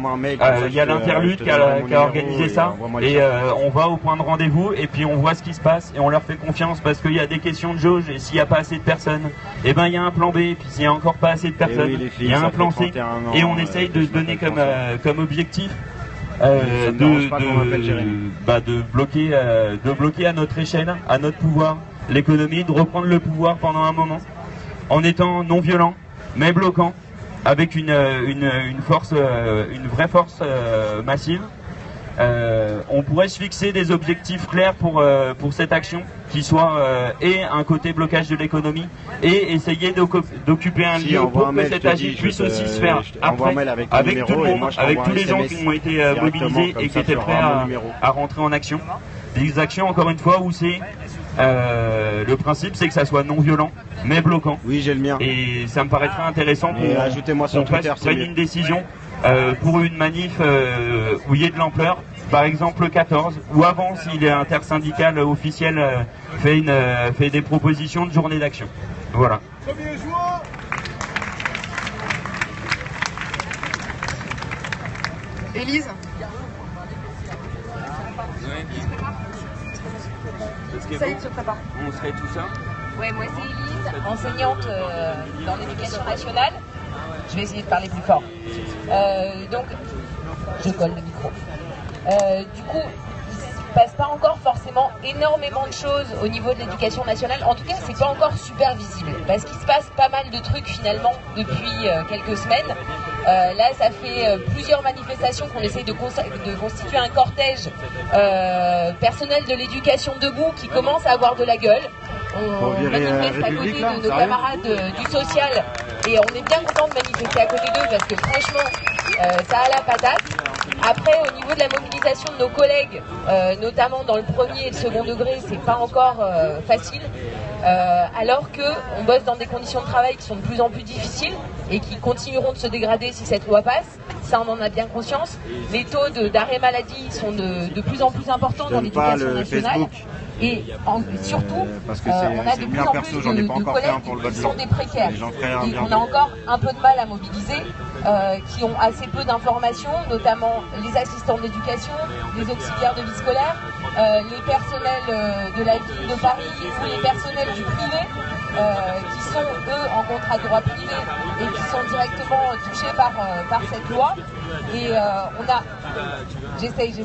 il y a l'interlude qui a organisé ça et on va au point de rendez-vous et puis on voit ce qui se passe et on leur fait confiance parce qu'il y a des questions de jauge et s'il n'y a pas assez de personnes, et ben il y a un plan B, et puis s'il n'y a encore pas assez de personnes, il y a un plan C et on essaye de se donner comme objectif de bloquer à notre échelle, à notre pouvoir, l'économie, de reprendre le pouvoir pendant un moment. En étant non violent, mais bloquant, avec une vraie force massive, on pourrait se fixer des objectifs clairs pour cette action, qui soit et un côté blocage de l'économie, et essayer d'occuper un lieu pour que cette agir puisse aussi se faire après, avec tout le monde, avec tous les gens qui ont été mobilisés et qui étaient prêts à rentrer en action. Des actions, encore une fois, où c'est le principe, c'est que ça soit non violent, mais bloquant. Oui, j'ai le mien. Et ça me paraîtrait intéressant qu'on prenne une décision pour une manif où il y ait de l'ampleur, par exemple le 14, ou avant, si l'intersyndical officiel fait des propositions de journée d'action. Voilà. Élise. Ça y est, se prépare. On serait tout ça. Ouais, moi c'est Élise, enseignante dans l'éducation nationale. Je vais essayer de parler plus fort. Donc, je colle le micro. Du coup, il ne se passe pas encore forcément énormément de choses au niveau de l'éducation nationale. En tout cas, c'est pas encore super visible. Parce qu'il se passe pas mal de trucs finalement depuis quelques semaines. Là, ça fait plusieurs manifestations qu'on essaye de constituer un cortège personnel de l'éducation debout qui commence à avoir de la gueule. On manifeste à côté de nos camarades du social et on est bien content de manifester à côté d'eux parce que franchement, ça a la patate. Après, au niveau de la mobilisation de nos collègues, notamment dans le premier et le second degré, c'est pas encore facile. Alors qu'on bosse dans des conditions de travail qui sont de plus en plus difficiles et qui continueront de se dégrader si cette loi passe. Ça, on en a bien conscience. Les taux d'arrêt maladie sont de plus en plus importants dans l'éducation nationale. Et surtout, on a de plus en plus de collègues qui sont des précaires. Et on a encore un peu de mal à mobiliser, qui ont assez peu d'informations, notamment les assistants d'éducation, les auxiliaires de vie scolaire, les personnels de la ville de Paris ou les personnels du privé, qui sont eux en contrat de droit privé et qui sont directement touchés par cette loi. Et j'essaye, j'ai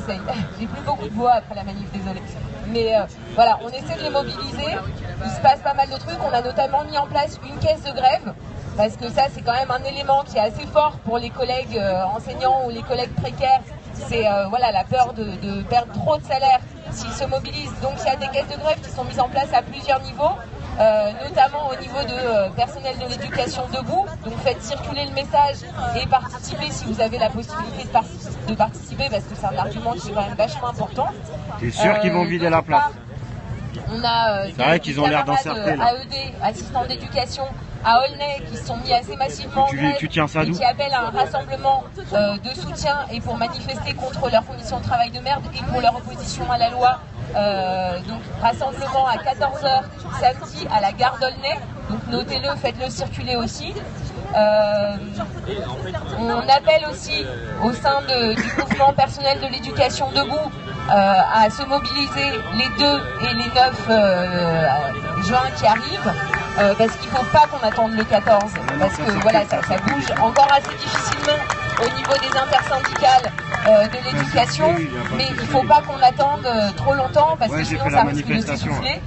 plus beaucoup de voix après la manif, désolée. Mais voilà, on essaie de les mobiliser, il se passe pas mal de trucs, on a notamment mis en place une caisse de grève, parce que ça c'est quand même un élément qui est assez fort pour les collègues enseignants ou les collègues précaires, c'est voilà, la peur de perdre trop de salaire s'ils se mobilisent. Donc il y a des caisses de grève qui sont mises en place à plusieurs niveaux, notamment au niveau de personnel de l'éducation debout. Donc faites circuler le message et participez si vous avez la possibilité de participer, parce que c'est un argument qui est quand même vachement important. T'es sûr qu'ils vont vider la place? On a c'est vrai qu'ils ont l'air d'encercler là. AED, assistants d'éducation, à Aulnay, qui se sont mis assez massivement en grève tu tiens ça et qui appellent à un rassemblement de soutien et pour manifester contre leurs conditions de travail de merde et pour leur opposition à la loi. Donc rassemblement à 14h samedi à la gare d'Aulnay, donc notez-le, faites-le circuler aussi. On appelle aussi au sein du mouvement personnel de l'éducation debout à se mobiliser les 2 et les 9 juin qui arrivent parce qu'il ne faut pas qu'on attende le 14, parce que voilà, ça bouge encore assez difficilement au niveau des intersyndicales de l'éducation, mais il ne faut pas qu'on attende trop longtemps, parce que sinon ça risque de s'essouffler.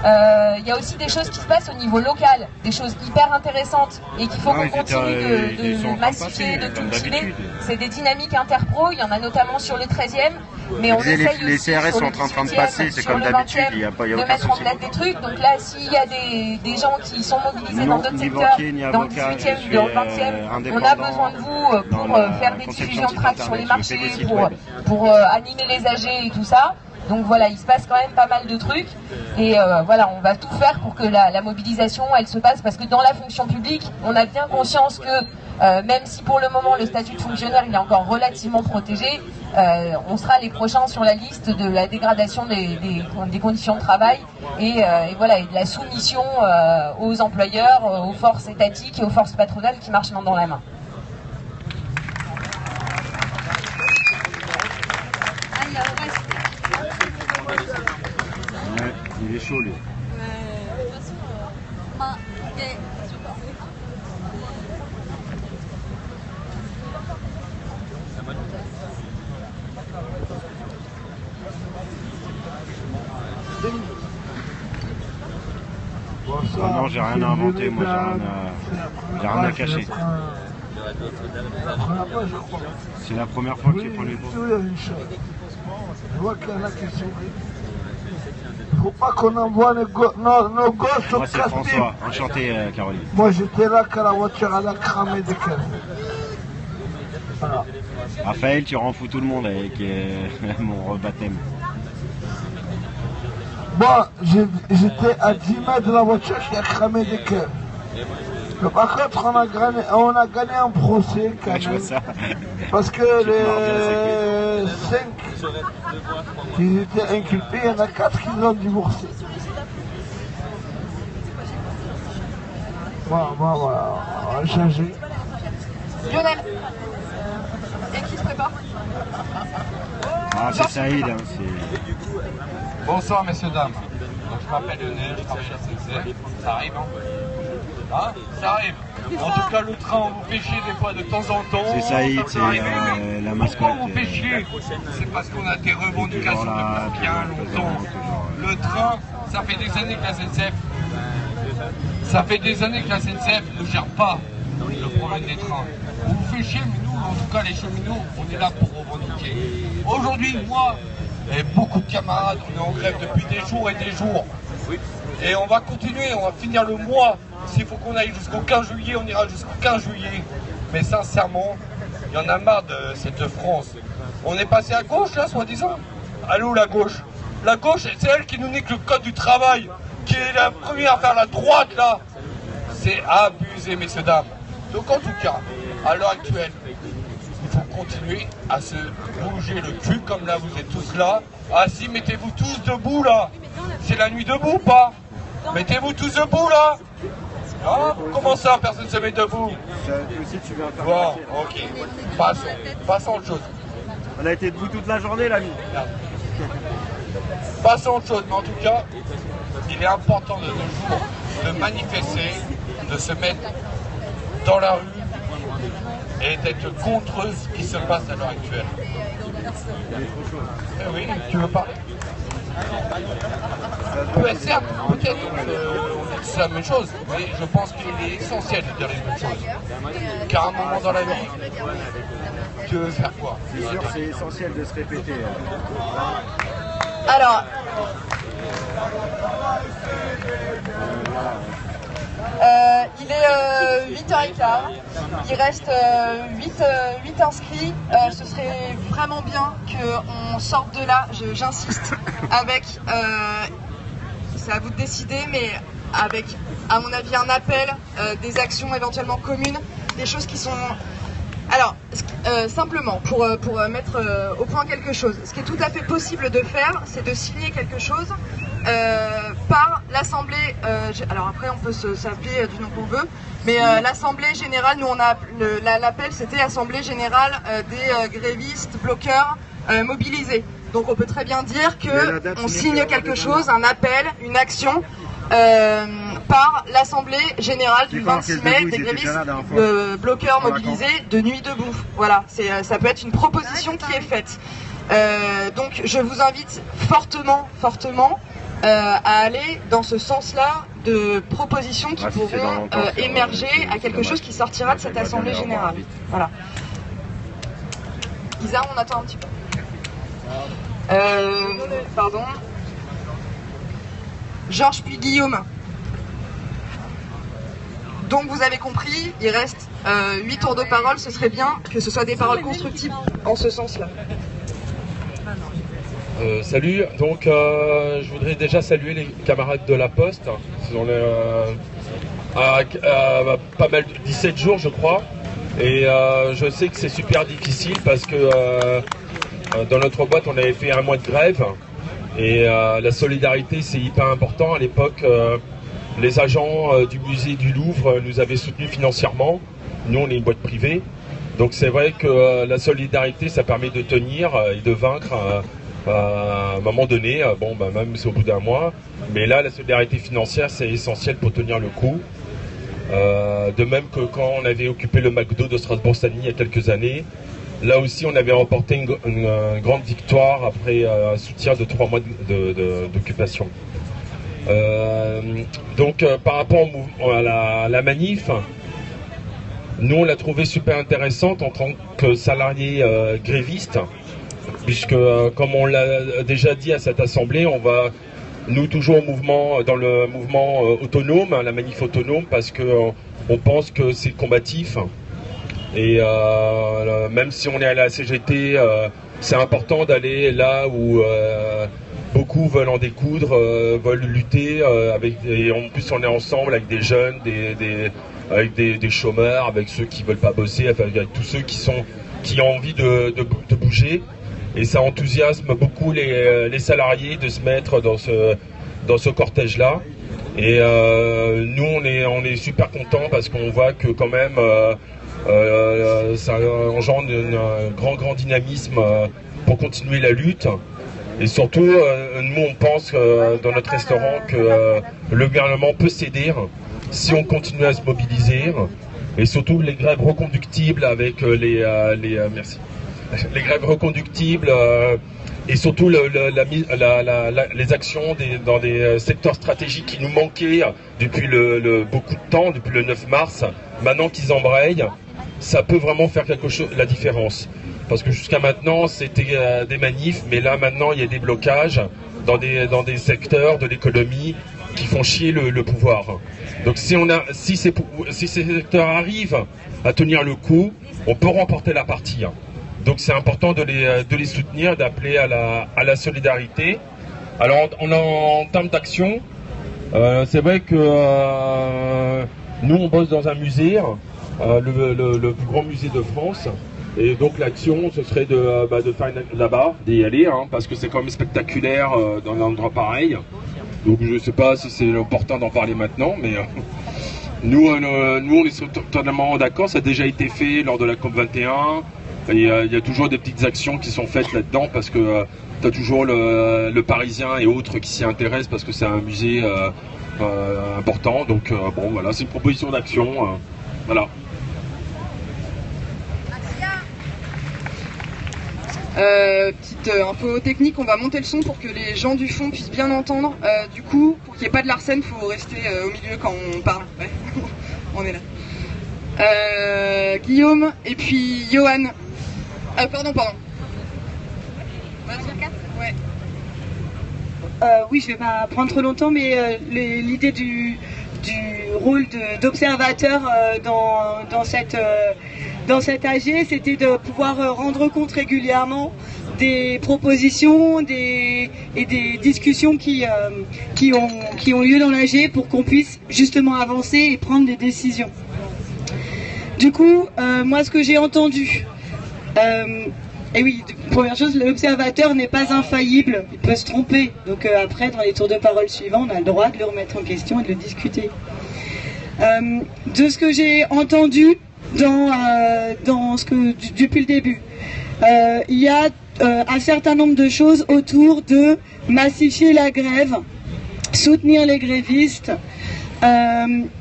Il y a aussi des choses qui se passent au niveau local, des choses hyper intéressantes et qu'il faut qu'on continue de massifier, de cultiver. C'est des dynamiques interpro, il y en a notamment sur le 13e, mais on essaye les aussi CRS sur sont le en train de 18e, passer, c'est sur comme le d'habitude, 20e, il n'y a de aucun mettre en souci. place des trucs. Donc là, s'il y a des gens qui sont mobilisés dans d'autres secteurs, dans le 18e, dans le 20e, on a besoin de vous pour faire des diffusions de tracts sur les marchés, pour animer les AG et tout ça. Donc voilà, il se passe quand même pas mal de trucs et voilà, on va tout faire pour que la mobilisation elle se passe, parce que dans la fonction publique, on a bien conscience que même si pour le moment le statut de fonctionnaire il est encore relativement protégé, on sera les prochains sur la liste de la dégradation des conditions de travail et voilà, et de la soumission aux employeurs, aux forces étatiques et aux forces patronales qui marchent main dans la main. Il est chaud lui. Non, j'ai rien à inventer, moi j'ai rien à cacher. C'est la première fois que tu prends les bourses. Je vois qu'il y en a qui sont. Il ne faut pas qu'on envoie nos gosses au Moi c'est François, enchanté Caroline. Moi j'étais là quand la voiture elle a cramé des caisses. Voilà. Raphaël, tu rends fou tout le monde avec mon rebaptême. Moi j'étais à 10 mètres de la voiture qui a cramé des caisses. Mais par contre on a gagné un procès quand même. Je vois ça. Parce que les 5 qui étaient inculpés, il y en a 4 qui ont divorcé. Voilà, on va changer. Lionel. Et qui se prépare? Ah, c'est Saïd. Hein, Bonsoir messieurs, dames. Donc, je m'appelle Lionel, je travaille à la SNCF. Ça arrive, hein? Ah, ça arrive. En tout cas, le train, on vous fait chier des fois de temps en temps. C'est Saïd, c'est la mascotte. Pourquoi on vous fait chier? C'est parce qu'on a des revendications depuis bien longtemps. Le train, ça fait des années que la SNCF... Ça fait des années que la SNCF ne gère pas le problème des trains. On vous fait chier, mais nous, en tout cas, les cheminots, on est là pour revendiquer. Aujourd'hui, moi et beaucoup de camarades, on est en grève depuis des jours et des jours. Et on va continuer, on va finir le mois. S'il faut qu'on aille jusqu'au 15 juillet, on ira jusqu'au 15 juillet. Mais sincèrement, il y en a marre de cette France. On est passé à gauche, là, soi-disant. Allô, la gauche? La gauche, c'est elle qui nous nique le code du travail, qui est la première à faire la droite, là. C'est abusé, messieurs, dames. Donc, en tout cas, à l'heure actuelle, il faut continuer à se bouger le cul, comme là, vous êtes tous là. Assis, mettez-vous tous debout, là. C'est la nuit debout ou pas? Mettez-vous tous debout, là. Ah, comment ça, personne ne se met debout? Bon, ok. Passons à autre chose. On a été debout toute la journée, l'ami. Passons à autre chose, mais en tout cas, il est important de nos jours de manifester, de se mettre dans la rue et d'être contre ce qui se passe à l'heure actuelle. Eh oui, tu veux parler? Certes, peut-être on dit la même chose, mais je pense qu'il est essentiel de dire les mêmes choses. Car à un moment dans la vie, tu veux faire quoi? C'est sûr, c'est essentiel de se répéter. Alors, il est 8h15, il reste 8 inscrits. Ce serait vraiment bien qu'on sorte de là, j'insiste, avec, c'est à vous de décider, mais avec, à mon avis, un appel, des actions éventuellement communes, des choses qui sont... Alors, simplement, pour mettre au point quelque chose, ce qui est tout à fait possible de faire, c'est de signer quelque chose par l'Assemblée, alors après on peut s'appeler du nom qu'on veut, mais l'Assemblée Générale, nous on a, l'appel c'était Assemblée Générale des grévistes, bloqueurs, mobilisés. Donc on peut très bien dire qu'on signe quelque chose, un appel, une action, par l'Assemblée Générale du 26 mai des grévistes bloqueurs mobilisés de Nuit debout. Voilà, ça peut être une proposition qui est faite. Donc je vous invite fortement à aller dans ce sens-là de propositions qui pourront émerger à quelque chose qui sortira de cette Assemblée Générale. Voilà. Isa, on attend un petit peu. Pardon. Georges puis Guillaume. Donc vous avez compris, il reste 8 tours de parole, ce serait bien que ce soit des paroles constructives en ce sens-là. Salut, donc je voudrais déjà saluer les camarades de la Poste. Ils ont pas mal, 17 jours je crois. Et je sais que c'est super difficile parce que dans notre boîte on avait fait un mois de grève. Et la solidarité c'est hyper important. À l'époque, les agents du musée du Louvre nous avaient soutenus financièrement. Nous on est une boîte privée. Donc c'est vrai que la solidarité ça permet de tenir et de vaincre à un moment donné, même c'est au bout d'un mois, mais là la solidarité financière c'est essentiel pour tenir le coup. De même que quand on avait occupé le McDo de Strasbourg-Sagny il y a quelques années, là aussi on avait remporté une grande victoire après un soutien de 3 mois d'occupation. Donc par rapport à la manif, nous on l'a trouvé super intéressante en tant que salariés grévistes, puisque comme on l'a déjà dit à cette assemblée, on va nous toujours dans le mouvement autonome, la manif autonome, parce que on pense que c'est combatif. Et même si on est à la CGT, c'est important d'aller là où beaucoup veulent en découdre, veulent lutter, et en plus on est ensemble avec des jeunes, avec des chômeurs, avec ceux qui veulent pas bosser, avec tous ceux qui ont envie de bouger. Et ça enthousiasme beaucoup les salariés de se mettre dans ce cortège-là. Et nous, on est super contents parce qu'on voit que quand même, ça engendre un grand dynamisme pour continuer la lutte. Et surtout, nous, on pense dans notre restaurant que le gouvernement peut céder si on continue à se mobiliser. Et surtout, les grèves reconductibles avec merci. Les grèves reconductibles et surtout les actions dans des secteurs stratégiques qui nous manquaient depuis beaucoup de temps, depuis le 9 mars. Maintenant qu'ils embrayent, ça peut vraiment faire la différence. Parce que jusqu'à maintenant, c'était des manifs, mais là maintenant, il y a des blocages dans des secteurs de l'économie qui font chier le pouvoir. Donc si ces secteurs arrivent à tenir le coup, on peut remporter la partie. Donc c'est important de les soutenir, d'appeler à la solidarité. Alors en termes d'action, c'est vrai que nous on bosse dans un musée, le plus grand musée de France. Et donc l'action ce serait de faire là-bas, d'y aller, parce que c'est quand même spectaculaire dans un endroit pareil. Donc je ne sais pas si c'est opportun d'en parler maintenant, mais nous on est totalement d'accord, ça a déjà été fait lors de la COP21. Il y a toujours des petites actions qui sont faites là-dedans parce que tu as toujours le Parisien et autres qui s'y intéressent parce que c'est un musée important. Donc bon voilà, c'est une proposition d'action. Voilà. Petite info technique, on va monter le son pour que les gens du fond puissent bien entendre. Du coup, pour qu'il n'y ait pas de Larsen, il faut rester au milieu quand on parle. Ouais. On est là. Guillaume et puis Johan. Pardon. Ouais. Oui, je vais pas prendre trop longtemps, mais l'idée du rôle d'observateur dans cette AG, c'était de pouvoir rendre compte régulièrement des propositions et des discussions qui ont lieu dans l'AG pour qu'on puisse justement avancer et prendre des décisions. Du coup, moi ce que j'ai entendu, et oui, première chose, l'observateur n'est pas infaillible, il peut se tromper. Donc après, dans les tours de parole suivants, on a le droit de le remettre en question et de le discuter. De ce que j'ai entendu depuis le début, il y a un certain nombre de choses autour de massifier la grève soutenir les grévistes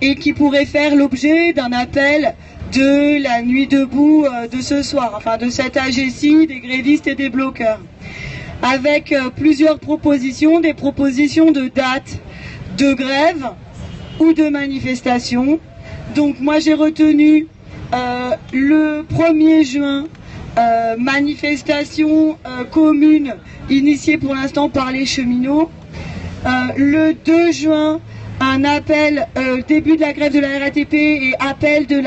et qui pourrait faire l'objet d'un appel de la nuit debout de ce soir, enfin de cette AGC, des grévistes et des bloqueurs, avec plusieurs propositions, des propositions de dates de grève ou de manifestation. Donc moi j'ai retenu le 1er juin, manifestation commune initiée pour l'instant par les cheminots. Le 2 juin, un appel, début de la grève de la RATP et appel de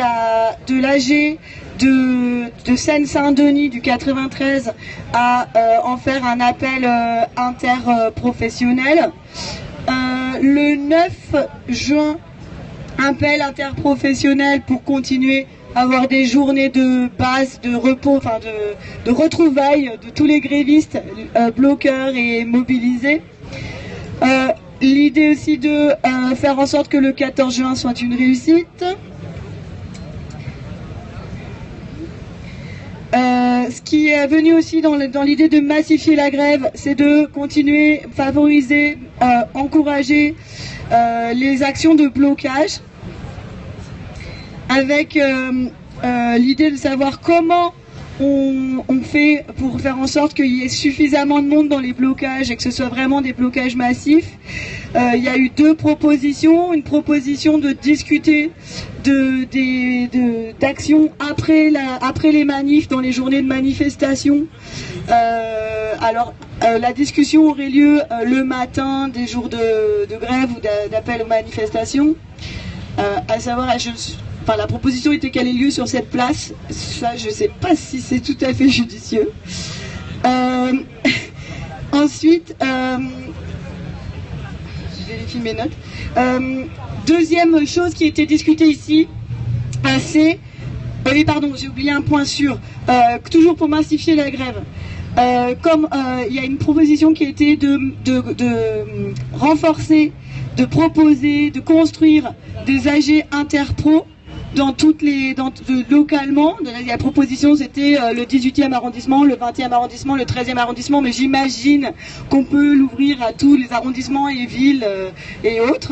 l'AG de Seine-Saint-Denis du 93 à en faire un appel interprofessionnel. Le 9 juin, appel interprofessionnel pour continuer à avoir des journées de base, de repos, enfin de retrouvailles de tous les grévistes, bloqueurs et mobilisés. L'idée aussi de faire en sorte que le 14 juin soit une réussite. Ce qui est venu aussi dans l'idée de massifier la grève, c'est de continuer, favoriser, encourager les actions de blocage, avec l'idée de savoir comment on fait pour faire en sorte qu'il y ait suffisamment de monde dans les blocages et que ce soit vraiment des blocages massifs. Il y a eu 2 propositions. Une proposition de discuter d'actions après les manifs, dans les journées de manifestation. La discussion aurait lieu le matin des jours de grève ou d'appel aux manifestations. À savoir, la proposition était qu'elle ait lieu sur cette place. Ça, je ne sais pas si c'est tout à fait judicieux. Ensuite, je vérifie mes notes. Deuxième chose qui a été discutée ici, c'est... oui, pardon, j'ai oublié un point sûr. Toujours pour massifier la grève. Comme il y a une proposition qui a été de renforcer, de proposer, de construire des AG interpro localement. La proposition c'était le 18e arrondissement, le 20e arrondissement, le 13e arrondissement, mais j'imagine qu'on peut l'ouvrir à tous les arrondissements et villes et autres.